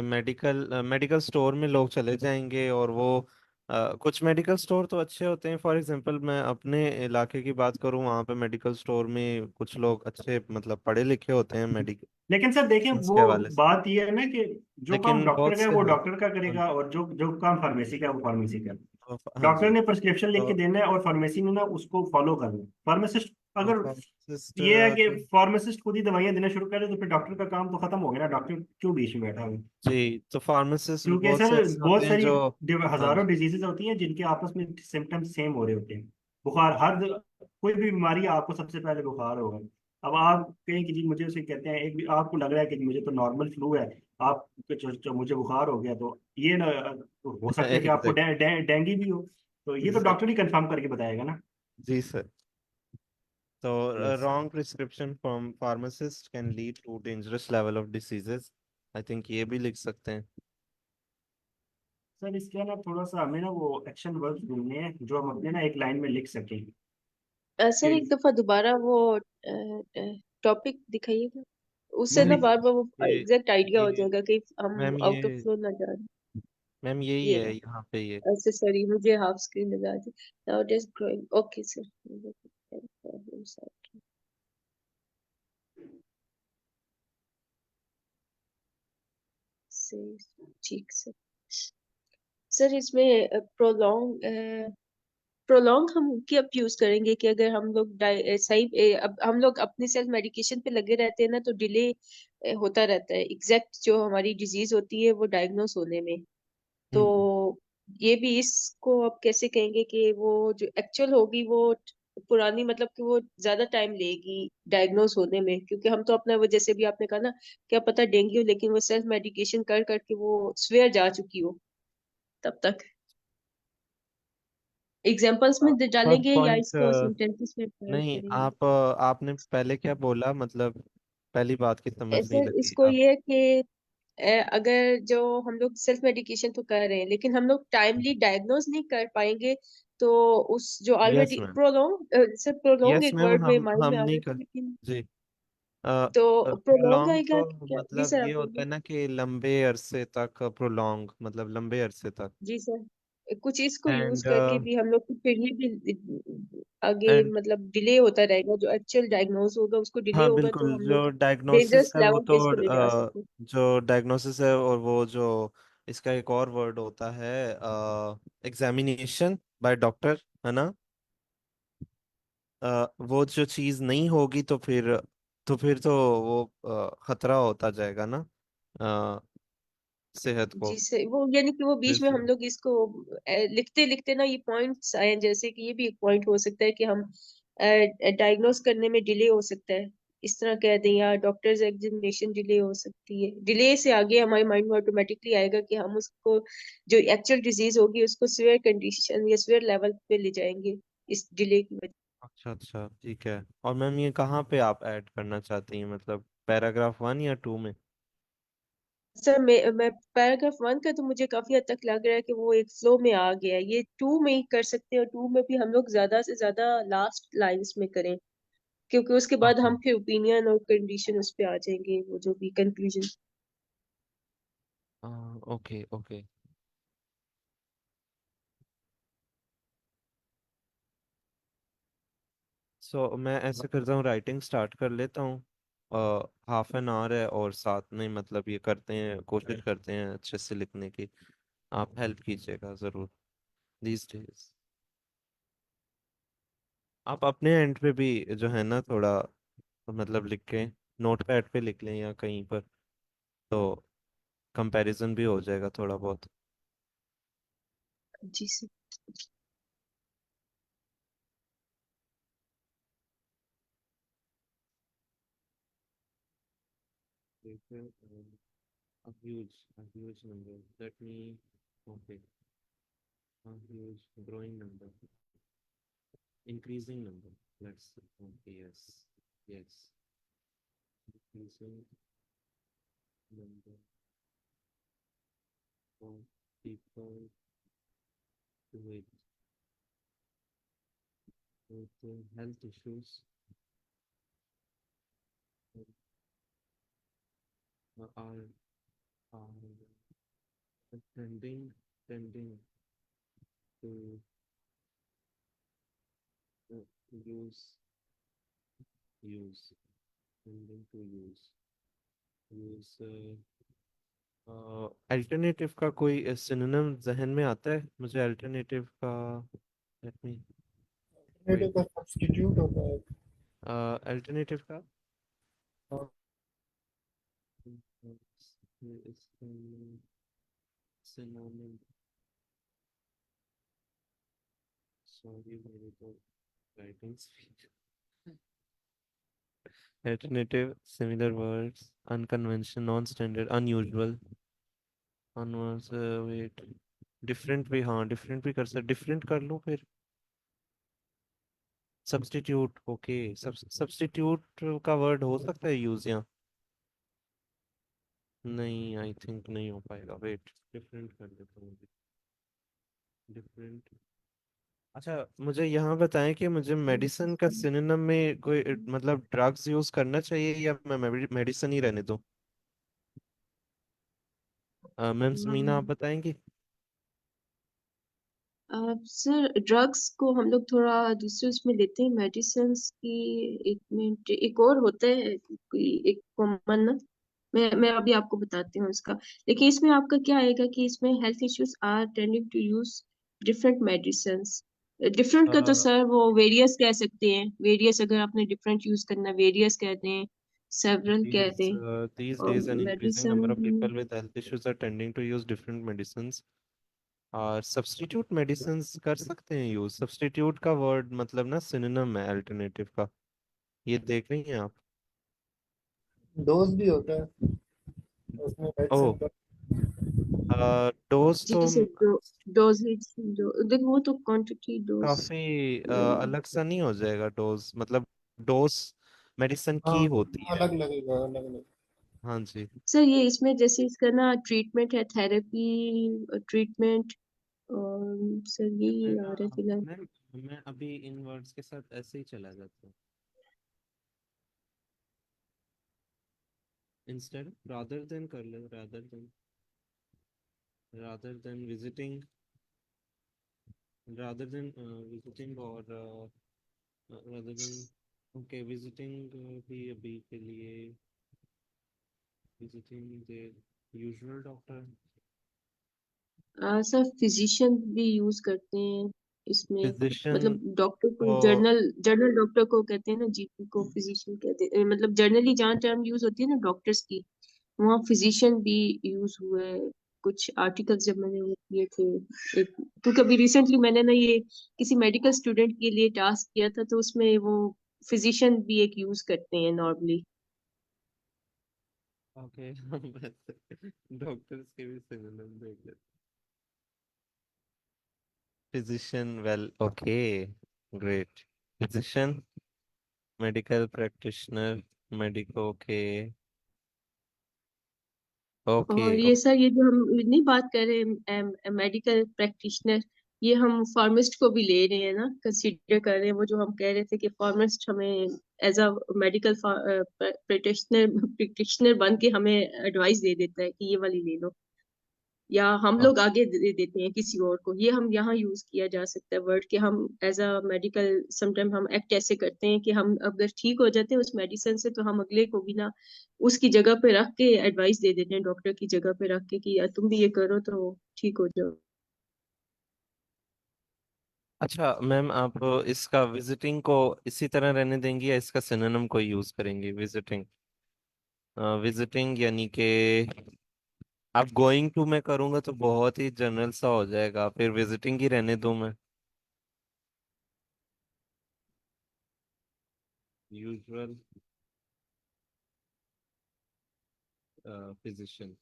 मेडिकल स्टोर में लोग चले जाएंगे और वो कुछ मेडिकल स्टोर तो अच्छे होते हैं। फॉर एग्जांपल मैं अपने इलाके की बात करूं, वहाँ पे मेडिकल स्टोर में कुछ लोग अच्छे मतलब पढ़े लिखे होते हैं मेडिकल लेकिन सर देखें, के वो हवाले से। बात ये है ना कि जो काम लेकिन डॉक्टर बहुत का है से, वो हाँ, डॉक्टर का करेगा, और जो जो काम फार्मेसी का है वो फार्मेसी का है। हाँ डॉक्टर जी। ने प्रिस्क्रिप्शन लिख के तो देना है और फार्मेसी ने ना उसको फॉलो करना है। फार्मासिस्ट अगर फार्मासिस्ट ये है कि फार्मासिस्ट खुद ही दवाइयां देना शुरू करे तो फिर डॉक्टर का काम तो खत्म हो गया ना, डॉक्टर क्यों बीच में बैठा है? जी, तो फार्मासिस्ट क्योंकि बहुत से सर ऐसे बहुत होते हैं सारी जो, हाँ हजारों जी, डिजीजेज होती हैं जिनके आपस में सिम्टम्स सेम हो रहे होते हैं। बुखार हर कोई भी बीमारी है, आपको सबसे पहले बुखार होगा। अब आप कहें कि जी मुझे उसे कहते हैं, एक भी आपको लग रहा है कि मुझे तो नॉर्मल फ्लू है, आप मुझे बुखार हो गया, तो ये ना हो सकता है कि आपको एग्जैक्ट डेंगू भी हो। तो ये तो डॉक्टर एग्जैक्ट ही कंफर्म करके बताएगा ना। जी सर। तो yes wrong prescription from pharmacist can lead to dangerous level of diseases, I think ये भी लिख सकते हैं। सर, इसके ना थोड़ा सा हमें ना वो एक्शन वर्ड ढूंढने हैं जो हम अपने ना एक लाइन में लिख सकें सर एक कि दफा दोबारा वो टॉपिक दिखाइएगा, उससे ना वही बार बार वो ये एग्जैक्ट आइडिया हो ये जाएगा कि हम मैम आउट ऑफ ये फ्लो ना जा रहे। मैम यही ये है रहा। यहाँ पे ये। ऐसे सॉरी, मुझे हाफ स्क्रीन लगा दी। Now it is growing, okay sir. से ठीक सर। सर इसमें प्रोलॉन्ग हम कब यूज करेंगे कि अगर हम लोग सही अब हम लोग अपनी सेल्फ मेडिकेशन पे लगे रहते हैं ना तो डिले होता रहता है एग्जैक्ट जो हमारी डिजीज होती है वो डायग्नोस होने में। तो हम्म। ये भी इसको आप कैसे कहेंगे कि वो जो एक्चुअल होगी वो पुरानी, मतलब कि वो ज्यादा टाइम लेगी डायग्नोस होने में, क्योंकि हम तो अपना वो जैसे भी आपने कहा ना, क्या पता डेंगू, लेकिन वो सेल्फ मेडिकेशन कर करके वो स्वेयर जा चुकी हो तब तक। एग्जांपल्स में फर्स्ट डालेंगे या पॉइंट, इसको सेंटेंसेस में प्रोवाइड नहीं करेंगे? आपने पहले क्या बोला, मतलब पहली बात की समझ नहीं सर लगी इसको आप। ये है कि अगर जो हम लोग सेल्फ मेडिकेशन तो कर रहे हैं लेकिन हम लोग टाइमली डायग्नोज नहीं कर पाएंगे, तो उस जो yes already ma'am, prolong, sir prolong yes एक मैम, वर्ड में माइंड हम में आ नहीं रहा कर, था लेकिन, जी। तो प्रोलोंग प्रोलॉन्ग आएगा तो कि क्या? जी मतलब सर आप ये होता बोलिए। है ना कि लंबे अरसे तक, प्रोलॉन्ग मतलब लंबे अरसे तक। जी सर, कुछ इसको यूज एंड करके भी हम लोग को फिर ये भी आगे एंड मतलब डिले होता रहेगा, जो एक्चुअल डायग्नोज होगा उसको डिले हाँ होगा, तो बिल्कुल, हम जो लोग डायग्नोसिस डेंजरस है वो लेवल तो पे इसको ले जा सकते हैं। जो डायग्नोसिस है, और वो जो इसका एक और वर्ड होता है, एग्जामिनेशन बाय डॉक्टर, है ना। वो जो चीज़ नहीं होगी तो फिर वो खतरा होता जाएगा ना, अ, सेहत को। जी सर, वो यानी कि वो बीच में जैसे हम लोग इसको लिखते लिखते ना ये पॉइंट्स आए, जैसे कि ये भी एक पॉइंट हो सकता है कि हम डायग्नोस करने में डिले हो सकता है, इस तरह कह दें, या डॉक्टर्स एग्जामिनेशन डिले हो सकती है। डिले से आगे हमारे माइंड में ऑटोमेटिकली आएगा कि हम उसको जो एक्चुअल डिजीज होगी उसको सीवियर कंडीशन या सीवियर लेवल पे ले जाएंगे इस डिले की वजह। अच्छा अच्छा, ठीक है। और मैम ये कहाँ पे आप ऐड करना चाहती हैं, मतलब पैराग्राफ 1 या 2 में? सर मैं पैराग्राफ 1 का तो मुझे काफी हद तक लग रहा है कि वो एक फ्लो में आ गया है, ये 2 में ही कर सकते हैं, और 2 में भी हम लोग ज्यादा से ज्यादा लास्ट लाइंस में करें, क्योंकि उसके बाद ओके हम फिर ओपिनियन और कंडीशन उस पे आ जाएंगे, वो जो भी कंक्लूजन। Okay okay. सो मैं ऐसे करता हूँ, राइटिंग स्टार्ट कर लेता हूँ। हाफ एन आवर है, और साथ में मतलब ये करते हैं, कोशिश करते हैं अच्छे से लिखने की। आप हेल्प कीजिएगा ज़रूर दीज डेज। आप अपने एंड पे भी जो है ना थोड़ा, मतलब लिख के नोट पैड पे लिख लें या कहीं पर, तो कंपैरिजन भी हो जाएगा थोड़ा बहुत। जी sir. A huge number. Let me, okay, a huge growing number, increasing number. Let's, okay, yes, yes, increasing number of people with health issues are tending to uh, use use tending to use alternative का कोई synonym जहन में आता है मुझे, alternative का? Let me, native wait. का substitute होता है। अल्टरनेटिव का हाँ, सिनोनिम, सॉरी मेरी तो writing speed. Alternative, similar words, unconventional, non standard, unusual, unversed, wait, different भी, हाँ डिफरेंट भी कर सकते, डिफरेंट कर लूँ फिर। सब्स्टिट्यूट, ओके, सब्स्टिट्यूट का वर्ड हो सकता है यूज यहाँ? नहीं, आई थिंक नहीं हो पाएगा, वेट डिफरेंट कर देता हूँ, डिफरेंट। अच्छा मुझे यहाँ बताएं कि मुझे मेडिसिन का सिनोनिम में कोई मतलब ड्रग्स यूज करना चाहिए या मैं मेडिसिन ही रहने दूँ? मैम समीना आप बताएंगी? सर ड्रग्स को हम लोग थोड़ा दूसरे उसमें लेते हैं, मेडिसिन की। एक मिनट, एक और होता है कोई एक कॉमन ना, मैं अभी आपको बताती हूँ इसका। लेकिन इसमें आपका क्या आएगा कि इसमें health issues are tending to use different medicine. Different का तो सर वो वेरियस कह सकते हैं, वेरियस अगर आपने डिफरेंट यूज करना वेरियस कह दें, सेवरल कह दें। These और days, an increasing number of medicine, people with health issues are tending to use different medicines. और सब्स्टिट्यूट मेडिसिन्स कर सकते हैं यूज, सब्स्टिट्यूट का वर्ड मतलब ना सिनोनिम है अल्टरनेटिव का, ये देख रही हैं आप? डोज भी होता है उसमें ओह, मेडिसिन का। डोज जी तो सर, डोजेज, देखो वो तो क्वांटिटी डोज। काफी अलग सा नहीं हो जाएगा डोज, मतलब डोज मेडिसिन हाँ, की होती है। अलग लगेगा, अलग लगेगा। हाँ जी। सर ये इसमें जैसे इसका ना ट्रीटमेंट है, थेरेपी ट्रीटमेंट, और सर मैं यही आ रहा है फिलहाल। मैं मैं अभी इन वर्ड्स के साथ ऐसे ही चला जाता हूँ, इंस्टेड रादर देन कर ले, rather than visiting, rather than visiting or rather than, okay, visiting भी अभी के लिए, visiting the usual doctor। Sir physician भी यूज करते हैं इसमें, फिजिशियन मतलब डॉक्टर को, तो जर्नल जर्नल डॉक्टर को कहते हैं ना, जीपी को फिजिशियन कहते हैं, मतलब जनरली जहाँ टर्म यूज होती है ना डॉक्टर्स की, वहाँ फिजिशियन भी यूज हुआ है। कुछ आर्टिकल्स जब मैंने वो किए थे, एक, क्योंकि अभी रिसेंटली मैंने ना ये किसी मेडिकल स्टूडेंट के लिए टास्क किया था, तो उसमें वो फिजिशियन भी एक यूज करते हैं नॉर्मली। ओके हम डॉक्टर्स के भी सिमिलर देख लेते। Physician, well okay, great. Physician, medical practitioner, medico, okay okay और ये सर, ये जो हम नहीं बात कर रहे हैं मेडिकल प्रैक्टिशनर, ये हम फार्मासिस्ट को भी ले रहे हैं ना, कंसीडर कर रहे हैं। वो जो हम कह रहे थे कि फार्मासिस्ट हमें as a medical practitioner practitioner बन के हमें एडवाइस दे देता है कि ये वाली ले लो, या हम लोग आगे दे देते हैं किसी और को। ये हम यहाँ यूज किया जा सकता है वर्ड कि हम एज अ मेडिकल समटाइम हम एक्ट ऐसे करते हैं कि हम अगर ठीक हो जाते हैं उस मेडिसिन से, तो हम अगले को भी ना उसकी जगह पे रख के एडवाइस दे देते हैं, डॉक्टर की जगह पे रख के कि यार तुम भी ये करो तो ठीक हो जाओ। अच्छा मैम, आप इसका विजिटिंग को इसी तरह रहने देंगी या इसका सिनोनिम कोई यूज करेंगी? विजिटिंग, विजिटिंग यानी कि आप गोइंग टू मैं करूंगा तो बहुत ही जनरल सा हो जाएगा, फिर विजिटिंग ही रहने दूं मैं? यूजुअल फिजिशियन,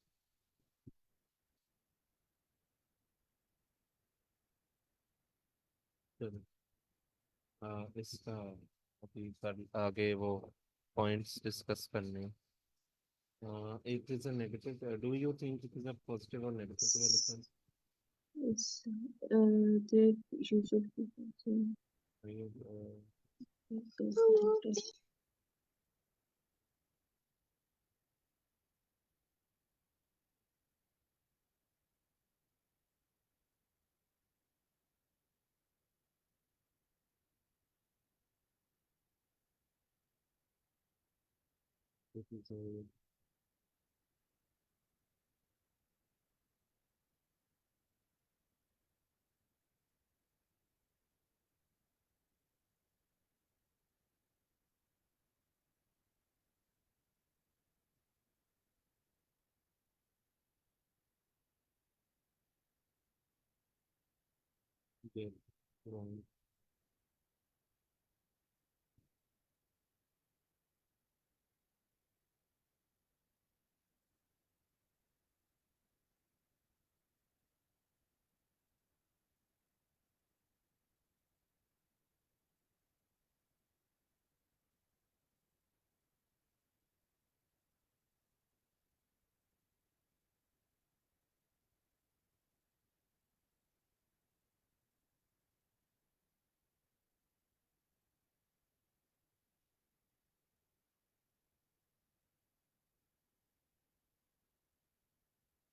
इसका अभी पर आगे वो पॉइंट्स डिस्कस करने हैं। it is a negative, do you think it is a positive or negative development? It's, the usual Are you, it is a get wrong.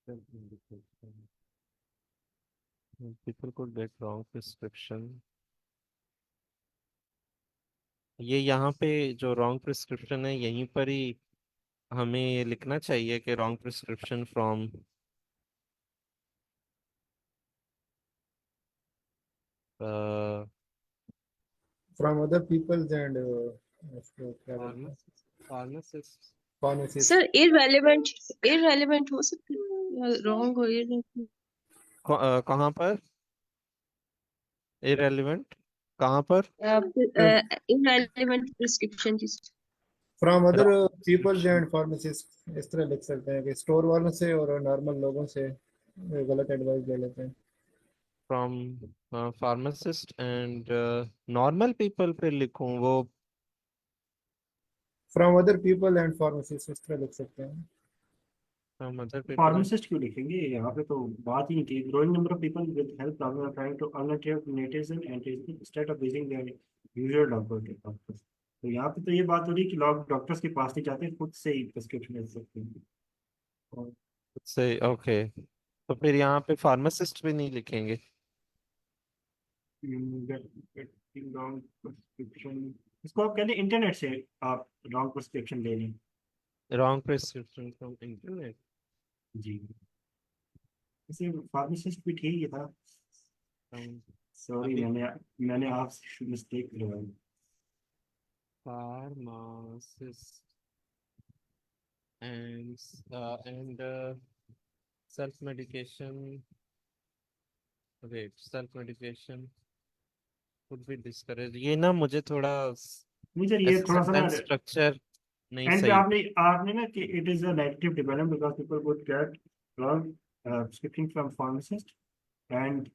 Self-medication. People could get wrong prescription. ये यहाँ पे जो wrong prescription है यहीं पर ही हमें ये लिखना चाहिए कि wrong prescription from from other peoples and उसको क्या बोलते हैं, pharmacist. Pharmacist. Sir irrelevant irrelevant हो सकती है, रॉन्ग हो irrelevant। कहाँ पर इरेलीवेंट, कहाँ पर इररेलेवेंट प्रिस्क्रिप्शन जिस from other wrong peoples prescription and pharmacist, इस तरह लिख सकते हैं कि स्टोर वालों से और नॉर्मल लोगों से गलत एडवाइस ले लेते हैं। from pharmacist and normal people पे लिखूं वो from other people and pharmacist, इस तरह लिख सकते हैं। from other people and pharmacist क्यों लिखेंगे, यहाँ पे तो बात ही नहीं की। Growing number of people with health problem are trying to alternatives and instead of using their usual doctors. तो यहाँ पे तो ये बात हो रही है कि लोग डॉक्टर्स के पास नहीं जाते, खुद से ही प्रिस्क्रिप्शन ले सकते हैं। और से ओके, तो फिर यहाँ पे फार्मासिस्ट भी नहीं लिखेंगे। गेटिंग रॉन्ग प्रिस्क्रिप्शन, इसको आप कहते हैं इंटरनेट से आप रॉन्ग प्रिस्क्रिप्शन ले लें। Wrong prescription from internet. जी, इसे फार्मासिस्ट भी ठीक ही था। सॉरी, अभी मैंने आपसे मिस्टेक करवाई। Pharmacist and self medication, wait, self medication could be discouraged। ये ना मुझे थोड़ा नहीं सर, ये ऐसे थोड़ा सा ना सेंटेंस स्ट्रक्चर नहीं एंड पे सही। आपने आपने ना कि it is a negative development because people would get wrong prescription from pharmacist and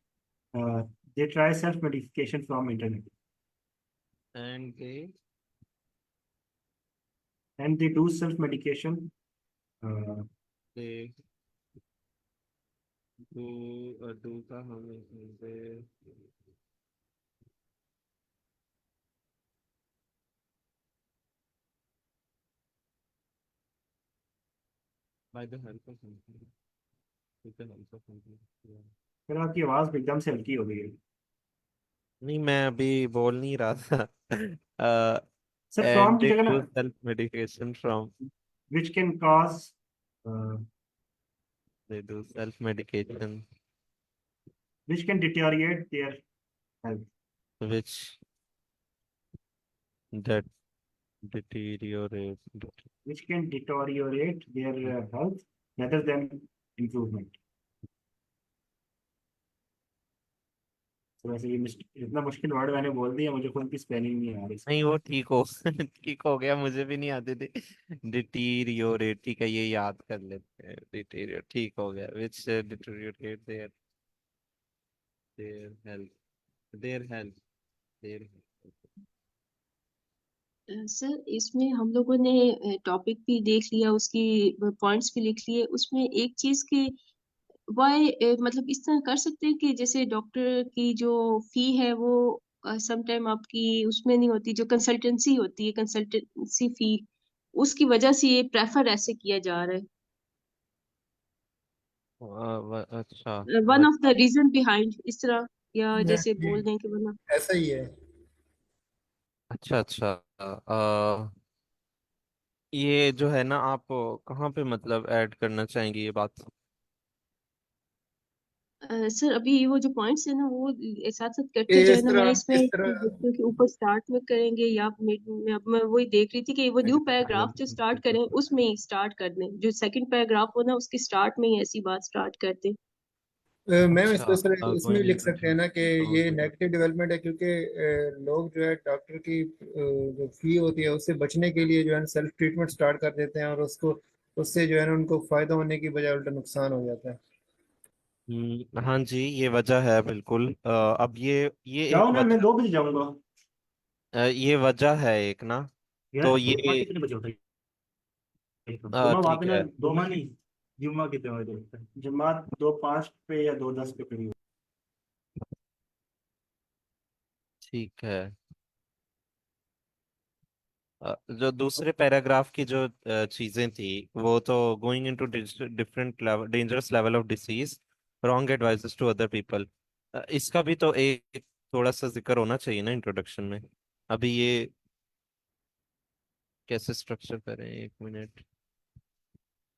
they try self medication from internet and and they do self medication uh, they do का हमें they by the help of something, with the help of something, yeah। फिर आपकी आवाज एकदम से हल्की हो गई है नहीं मैं अभी बोल नहीं रहा था सर। फ्रॉम and की they जगह ना do self medication from, which can cause uh, they do self medication which can deteriorate their health, which that deteriorate which can deteriorate their health rather than improvement। तो वैसे ये इतना मुश्किल word मैंने बोल दिया, मुझे खुद की स्पेलिंग नहीं आ रही। नहीं वो ठीक हो ठीक हो गया, मुझे भी नहीं आते थे। डिटीरियोरेट, ठीक है ये याद कर लेते हैं, डिटीरियोरेट ठीक हो गया, which deteriorate their health their health their. Sir इसमें हम लोगों ने टॉपिक भी देख लिया, उसकी पॉइंट्स भी लिख लिए। उसमें एक चीज की वाई मतलब इस तरह कर सकते हैं कि जैसे डॉक्टर की जो फी है वो सम टाइम आपकी उसमें नहीं होती, जो कंसल्टेंसी होती है, कंसल्टेंसी फी, उसकी वजह से ये प्रेफर ऐसे किया जा रहा अच्छा है। One of the reason behind इस तरह, या जैसे ये बोल दें कि वरना ऐसा ही है। अच्छा अच्छा। ये जो है ना आप कहाँ पे मतलब ऐड करना चाहेंगे ये बात। सर अभी वो जो पॉइंट्स है ना वो साथ साथ करते ये जाए ना। मैं इसमें इस तरह देखती हूँ कि ऊपर स्टार्ट में करेंगे या अब मैं वही देख रही थी कि वो न्यू पैराग्राफ जो स्टार्ट करें उसमें ही स्टार्ट कर दें, जो सेकंड पैराग्राफ हो ना उसके स्टार्ट में ही ऐसी बात स्टार्ट कर दें। मैम अच्छा, इसको सर इसमें भी गोइंग लिख इनटू सकते हैं ना कि ये डिटेल। नेगेटिव डेवलपमेंट है, क्योंकि लोग जो है डॉक्टर की जो फी होती है उससे बचने के लिए जो है सेल्फ ट्रीटमेंट स्टार्ट कर देते हैं, और उसको उससे जो है ना उनको फायदा होने की बजाय उल्टा नुकसान हो जाता है। हाँ जी, ये वजह है बिल्कुल। अब ये जाओ एक ना, मैं वजह, 2 बजे जाऊंगा। ये वजह है एक ना। यार तो जुम्मा ये कितने बजे होता है? जुम्मा वहां ठीक पे ना है, 2 नहीं, जुम्मा कितने बजे होता है? जुम्मा 2:05 पे या 2:10 पे करीब। ठीक है। जो दूसरे पैराग्राफ की जो चीजें थी, वो तो going into different level, dangerous level of disease, wrong advices to other people. इसका भी तो एक थोड़ा सा जिक्र होना चाहिए ना इंट्रोडक्शन में। अभी ये कैसे स्ट्रक्चर करें, एक minute.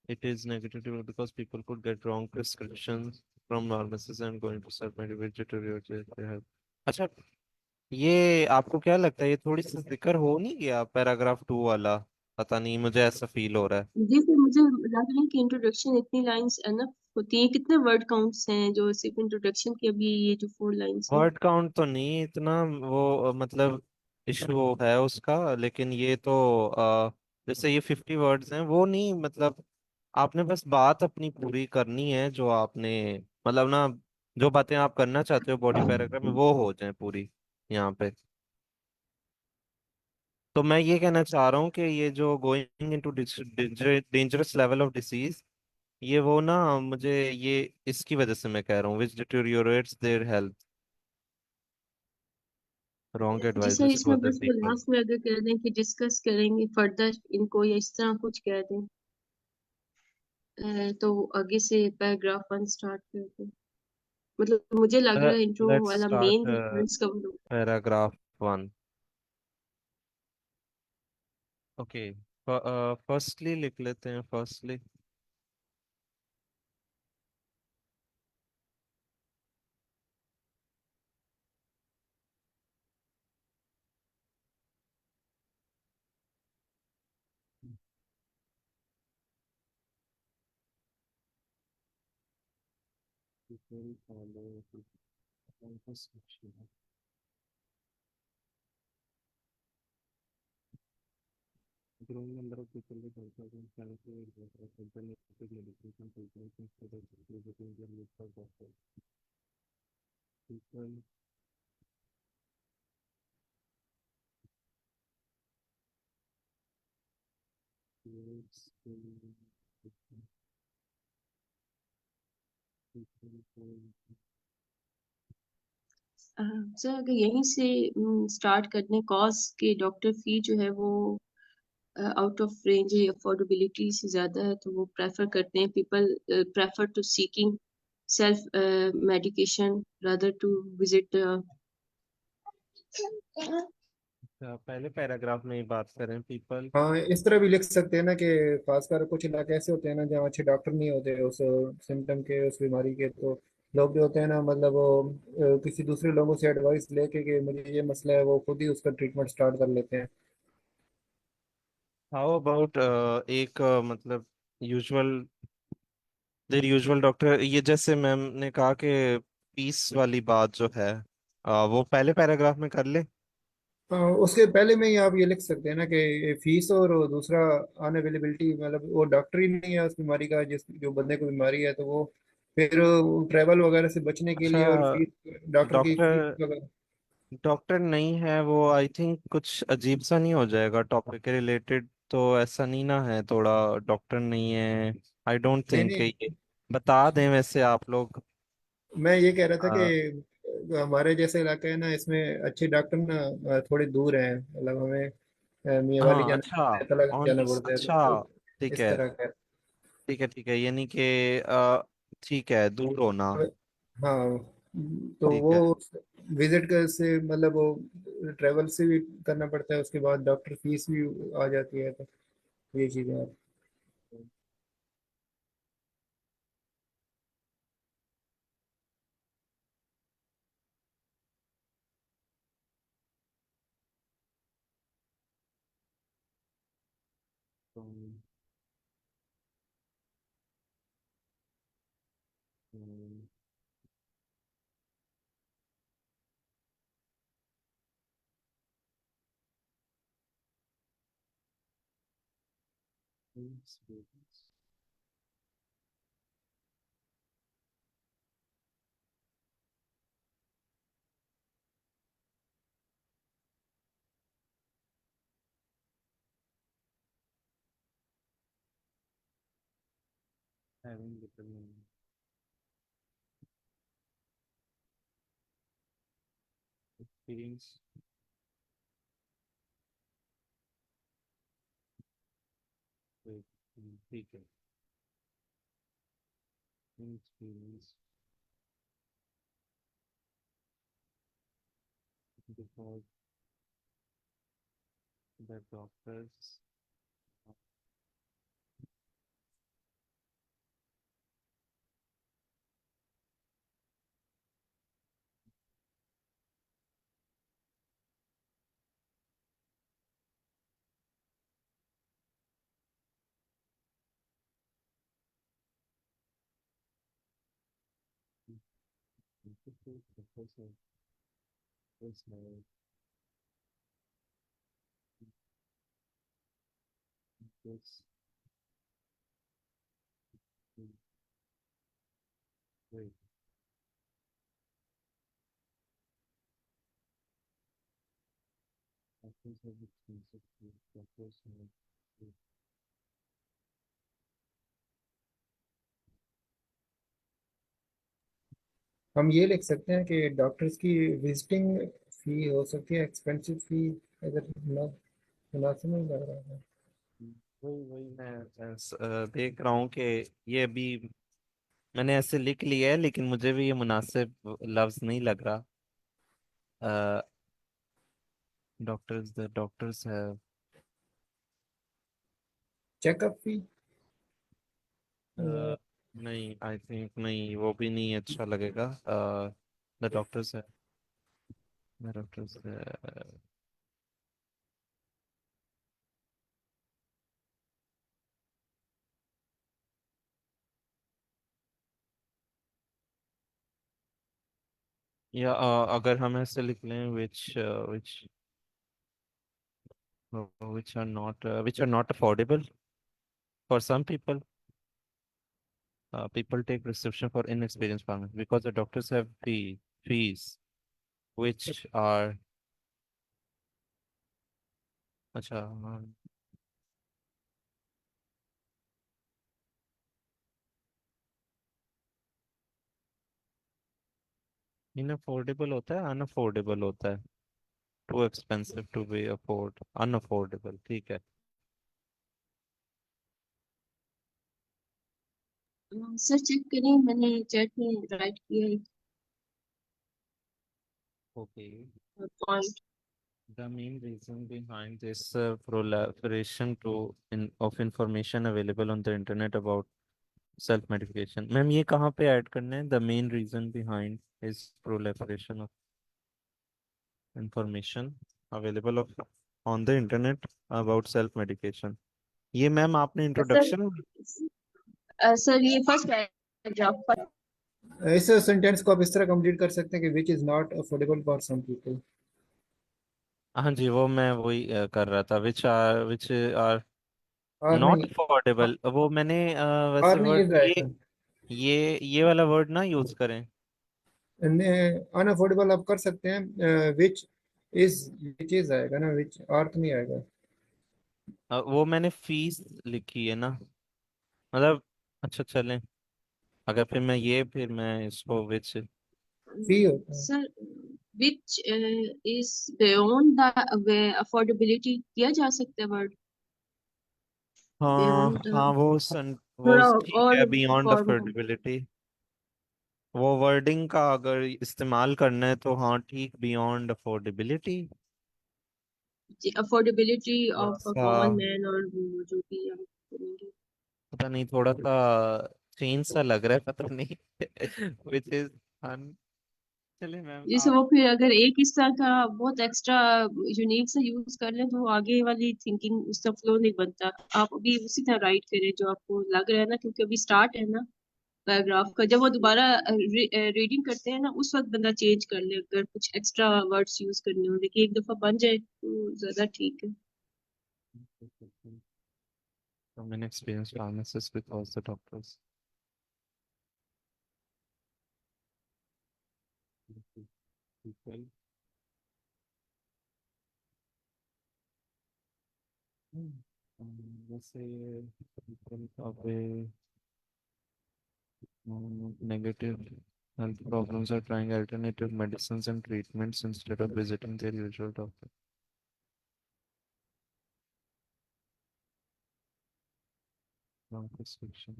It is negative because people could get wrong prescriptions from pharmacies and going to submit which deteriorate their health. अच्छा, ये आपको क्या लगता है, ये थोड़ी सी जिक्र हो नहीं गया पैराग्राफ 2 वाला? पता नहीं, मुझे ऐसा फील हो रहा है। जी सर, मुझे लग रहा है कि इंट्रोडक्शन इतनी लाइंस एनफ होती है। कितने वर्ड काउंट्स हैं जो सिर्फ इंट्रोडक्शन की, अभी ये जो 4 लाइंस हैं? वर्ड काउंट तो नहीं इतना, वो मतलब इशू है उसका, लेकिन ये तो जैसे ये 50 वर्ड्स हैं, वो नहीं मतलब, आपने बस बात अपनी पूरी करनी है, जो आपने मतलब ना, जो बातें आप करना चाहते हो बॉडी पैराग्राफ में वो हो जाए पूरी यहाँ पे। तो मैं ये कहना चाह रहा हूँ कि ये जो going into dangerous level of disease, ये वो ना, मुझे ये इसकी वजह से मैं कह रहा हूँ, which deteriorates their health, wrong जी सर, एडवाइसेस टू इसमें अदर बस वो पीपल। लास्ट में अगर कह दें कि डिस्कस करेंगे फर्दर इनको, या इस तरह कुछ कह दें, तो आगे से पैराग्राफ 1 स्टार्ट कर दें। मतलब मुझे लग रहा है इंट्रो लेट्स वाला स्टार्ट मेन पॉइंट्स कवर हो। पैराग्राफ 1। ओके, फर्स्टली लिख लेते हैं, firstly. Growing number of people with Alzheimer's sanitary medication treatments instead of visiting their local doctor. People with sir अगर यहीं से स्टार्ट कर दें, कॉज के डॉक्टर फी जो है वो आउट ऑफ रेंज है, अफोर्डेबिलिटी से ज्यादा है, तो वो प्रेफर करते हैं, people prefer to seeking self medication rather to visit. पहले पैराग्राफ में ही बात करें, पीपल। हाँ, इस तरह भी लिख सकते हैं ना कि खासकर कुछ इलाके ऐसे होते हैं ना जहाँ अच्छे डॉक्टर नहीं होते उस सिम्टम के, उस बीमारी के, तो लोग जो होते हैं ना, मतलब वो किसी दूसरे लोगों से एडवाइस लेके कि मुझे ये मसला है, वो खुद ही उसका ट्रीटमेंट स्टार्ट कर लेते हैं। हाउ अबाउट एक मतलब यूजुअल, देर यूजुअल डॉक्टर, ये जैसे मैम ने कहा कि फीस वाली बात जो है, वो पहले पैराग्राफ में कर ले। उसके पहले में ही आप ये लिख सकते हैं ना कि फीस, और दूसरा अनअवेलेबिलिटी, मतलब वो डॉक्टर ही नहीं है उस बीमारी का, जिस जो बंदे को बीमारी है, तो वो फिर ट्रैवल वगैरह से बचने के अच्छा, लिए, और फीस, डॉक्टर की फीस डॉक्टर वगैरह। डॉक्टर नहीं है वो, आई थिंक कुछ अजीब सा नहीं हो जाएगा टॉपिक के रिलेटेड? तो ऐसा नहीं ना है थोड़ा, डॉक्टर नहीं है, आई डोंट नहीं थिंक नहीं, ये बता दें वैसे आप लोग। मैं ये कह रहा था कि आ, हमारे जैसे इलाका है ना, इसमें अच्छे डॉक्टर ना थोड़े दूर हैं, मतलब हमें मियावाली हाँ, जाना अच्छा, पड़ता है, तलक ऑन, जाना पड़ता है, अच्छा, तो ठीक इस है, तरह का। ठीक है, ठीक है, यानी कि ठीक है, दूर होना। हाँ, तो ठीक वो है। विजिट कर से मतलब वो ट्रेवल से भी करना पड़ता है, उसके बाद डॉक्टर फीस भी आ जाती है, तो ये चीज़ें आप। Experience. Having little experience with people. Experience because the doctors professor is like this way. Doctors have expensive food. Doctors have food. हम ये लिख सकते हैं कि डॉक्टर्स की विजिटिंग फी हो सकती है एक्सपेंसिव फी, अगर मुनासिब नहीं लग रहा है। वही वही मैं देख रहा हूँ कि ये अभी मैंने ऐसे लिख लिया है, लेकिन मुझे भी ये मुनासिब लफ्ज नहीं लग रहा। Doctors the doctors have checkup fee, नहीं, आई थिंक नहीं, वो भी नहीं अच्छा लगेगा। द डॉक्टर्स है, द डॉक्टर्स या अगर हम ऐसे लिख लें which are not affordable for some people. People take prescription for inexperienced farmers because the doctors have fees which are अच्छा इनअफोर्डेबल होता है, अनअफोर्डेबल होता है। Too expensive to be afford, unaffordable, ठीक है। सर चेक करें, मैंने चैट में राइट किया है okay. Point. The main reason behind this proliferation of information available on the internet about self medication, ma'am ये कहाँ पे ऐड करना है? The main reason behind is proliferation of information available on the internet about self medication। ये ma'am आपने sir introduction sir ये first paragraph. इस sentence को आप इस तरह कंप्लीट कर सकते हैं कि which is not affordable for some people. हाँ जी, वो मैं वही कर रहा था, विच आर और नॉट नहीं, अफोर्डेबल। वो मैंने वैसे और नहीं वर्ड इज ये राइट। ये वाला वर्ड ना यूज करें। अनअफोर्डेबल आप कर सकते हैं, विच इज आएगा ना, विच और तो नहीं आएगा। वो मैंने फीस लिखी है ना, मतलब अच्छा चलें, अगर फिर मैं इसको विच फी होता है। Sir which is beyond the affordability किया जा सकता है वर्ड हाँ बियॉन्ड हाँ, वो थोड़ा ठीक और है, बियॉन्ड फॉर्मल। अफोर्डेबिलिटी। वो वर्डिंग का अगर इस्तेमाल करना है तो हाँ ठीक, बियॉन्ड अफोर्डेबिलिटी। अफोर्डेबिलिटी थोड़ा ऑफ अ सा कॉमन मैन और वो जो भी हम करेंगे। पता नहीं, थोड़ा सा चेंज सा लग रहा है, पता नहीं विच इज अन चले मैम जैसे आप वो फिर अगर एक हिस्सा का बहुत एक्स्ट्रा यूनिक सा यूज कर लें तो आगे वाली थिंकिंग उसका फ्लो नहीं बनता। आप अभी उसी तरह राइट करें जो आपको लग रहा है ना, क्योंकि अभी स्टार्ट है ना पैराग्राफ का। जब वो दोबारा रीडिंग करते हैं ना उस वक्त बंदा चेंज कर ले, अगर कुछ एक्स्ट्रा वर्ड्स यूज करने हो, देखिए एक दफा बन जाए तो ज्यादा ठीक है। From inexperienced pharmacists because the doctors. People. जैसे people of a negative health problems are trying alternative medicines and treatments instead of visiting their usual doctor. Wrong prescription.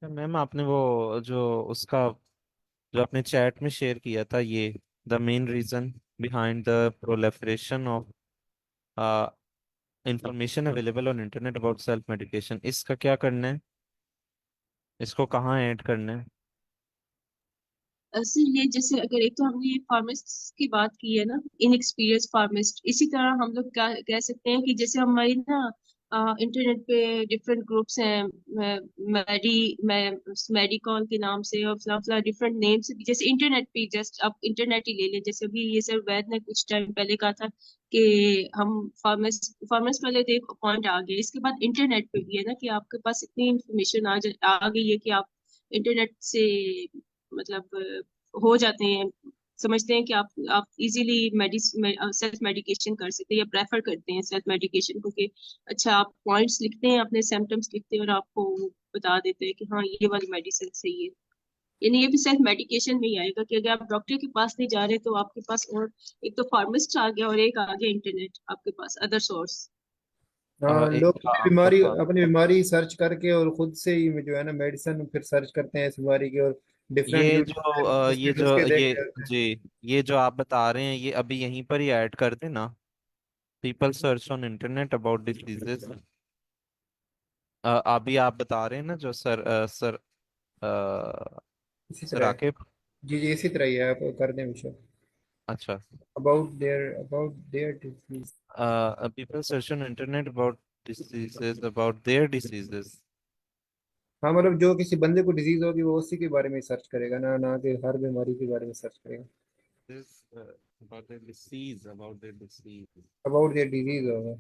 Ma'am आपने वो जो उसका जो आपने चैट में शेयर किया था ये the main reason behind the proliferation of information available on internet about self medication, इसका क्या करना है, इसको कहाँ ऐड करना है? सर ये जैसे अगर एक तो हमने ये फार्मिस्ट की बात की है ना, इनएक्सपीरियंस फार्मिस्ट, इसी तरह हम लोग क्या कह सकते हैं कि जैसे हमारी ना इंटरनेट पे डिफरेंट ग्रुप्स हैं, मेडिकॉल के नाम से और फिलहाल डिफरेंट नेम से, जैसे इंटरनेट पे जस्ट आप इंटरनेट ही ले लें, जैसे अभी ये सर वैद ने कुछ टाइम पहले कहा था कि हम फार्मिस्ट वाले तो एक पॉइंट आ गया, इसके बाद इंटरनेट पे भी है ना कि आपके पास इतनी इंफॉर्मेशन आ गई है कि आप इंटरनेट से मतलब हो जाते हैं, समझते हैं कि आप इजीली सेल्फ मेडिकेशन कर सकते हैं या प्रेफर करते हैं सेल्फ मेडिकेशन को, कि अच्छा आप पॉइंट्स लिखते हैं, अपने सिम्टम्स लिखते हैं और आपको बता देते हैं कि हाँ ये वाली मेडिसिन सही है। यानी ये भी सेल्फ मेडिकेशन में ही आएगा कि अगर आप डॉक्टर के पास नहीं जा रहे तो आपके पास और एक तो फार्मासिस्ट आ गया और एक आ गया इंटरनेट आपके पास, अदर सोर्स। हाँ, एक लोग था आपका पास अपनी बीमारी सर्च करके और खुद से ही जो है ना मेडिसिन फिर सर्च करते हैं इस बीमारी की, और डिफरेंट ये जो यूट्यूब ये उसके जो देख ये रहे होते हैं। जी ये जो आप बता रहे हैं ये अभी यहीं पर ही ऐड कर देना, people search on internet about diseases. अभी आप बता रहे हैं ना जो सर इसी सर तरह है। आके। जी जी, इसी तरह ही है, आप कर दें विषय अच्छा, about their disease. people search on internet about diseases, about their diseases. हाँ, मतलब जो किसी बंदे को डिजीज होगी वो उसी के बारे में सर्च करेगा, ना ना कि हर बीमारी के बारे में सर्च करेगा। This about their disease, about their disease, about their disease होगा।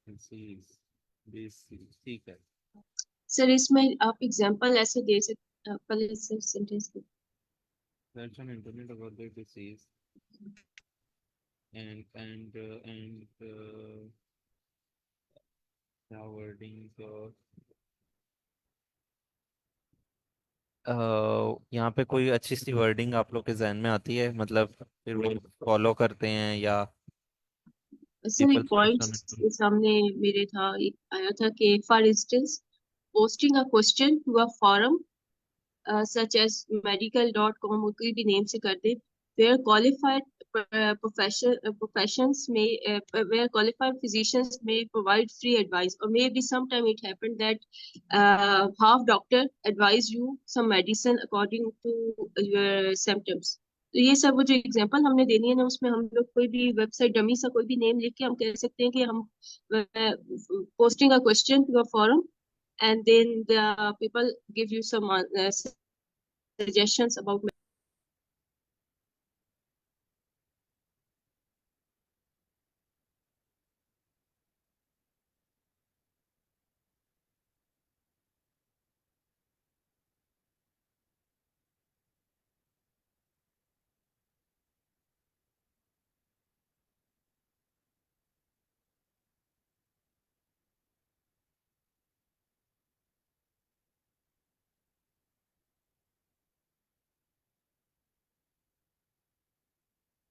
disease, disease, ठीक है। सर इसमें आप एग्जांपल ऐसे दे सकते, पहले sir sentence Search on internet about their disease and क्या wording यहाँ पे कोई अच्छी सी वर्डिंग आप लोग के जहन में आती है, मतलब फिर वो फॉलो करते हैं या सर पीपल एक सर्च पॉइंट ऑन। सामने मेरे था, एक आया था कि for instance posting a question to a forum such as medical.com, कोई भी नेम से कर दे, where qualified professions may where qualified physicians may provide free advice, or maybe sometime it happened that half doctor advise you some medicine according to your symptoms। तो ये सब वो जो example हमने देनी है ना, उसमें हम लोग कोई भी वेबसाइट डमी सा कोई भी नेम लिख के हम कह सकते हैं कि हम posting a question to a forum and then the people give you some suggestions about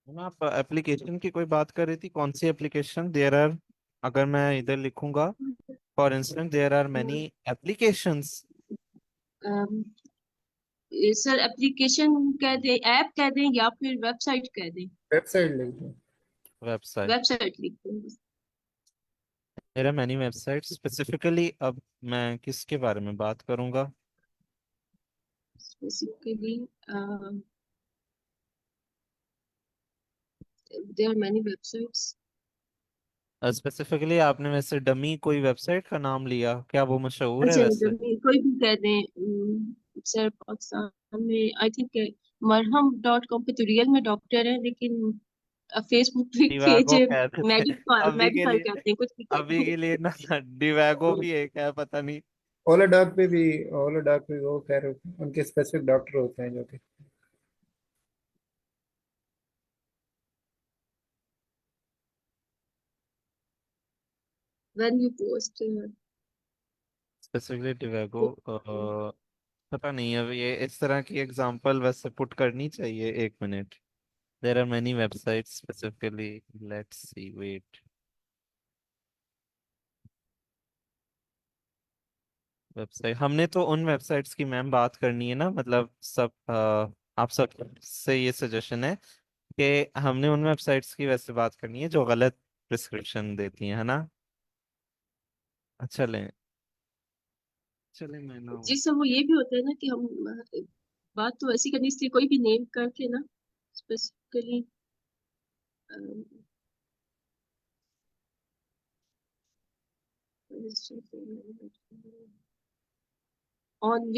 ma'am आप एप्लीकेशन की कोई बात कर रही थी, कौन सी एप्लीकेशन? देयर आर, अगर मैं इधर लिखूंगा for instance there are many applications. um, sir application कह दें, ऐप कह दें या फिर वेबसाइट कह दें? वेबसाइट लिख दो। वेबसाइट, वेबसाइट लिख दें मेरा मैनी वेबसाइट स्पेसिफिकली। अब मैं किसके बारे में बात करूंगा? Basically. there are many websites। Specifically आपने वैसे डमी कोई वेबसाइट का नाम लिया क्या, वो मशहूर है अच्छा वैसे? कोई भी कह दें, सर पाकिस्तान में आई थिंक मरहम.com पे तो रियल में डॉक्टर है, लेकिन फेसबुक पे पेज डिवागो कहते थे मेडिकल अभी के मेडिकल लिए। कहते हैं, कुछ भी कहते अभी हैं। के लिए ना डिवागो भी एक है, पता नहीं। ओला डॉग पे भी, ओला डॉग पे वो खैर उनके स्पेसिफिक डॉक्टर होते हैं जो कि When you post स्पेसिफिकली डिवागो पता नहीं। अब ये इस तरह की एग्जांपल वैसे पुट करनी चाहिए। 1 मिनट। There are many websites specifically. Let's see, wait. Website, हमने तो उन वेबसाइट्स की मैम बात करनी है ना, मतलब सब आप सब से ये सजेशन है कि हमने उन वेबसाइट्स की वैसे बात करनी है जो गलत प्रिस्क्रिप्शन देती हैं, है ना। अच्छा चलें, चलें मैं ना। जिससे वो ये भी होता है ना कि हम बात तो ऐसी करनी, इसलिए कोई भी नेम करके ना स्पेसिफिकली ऑन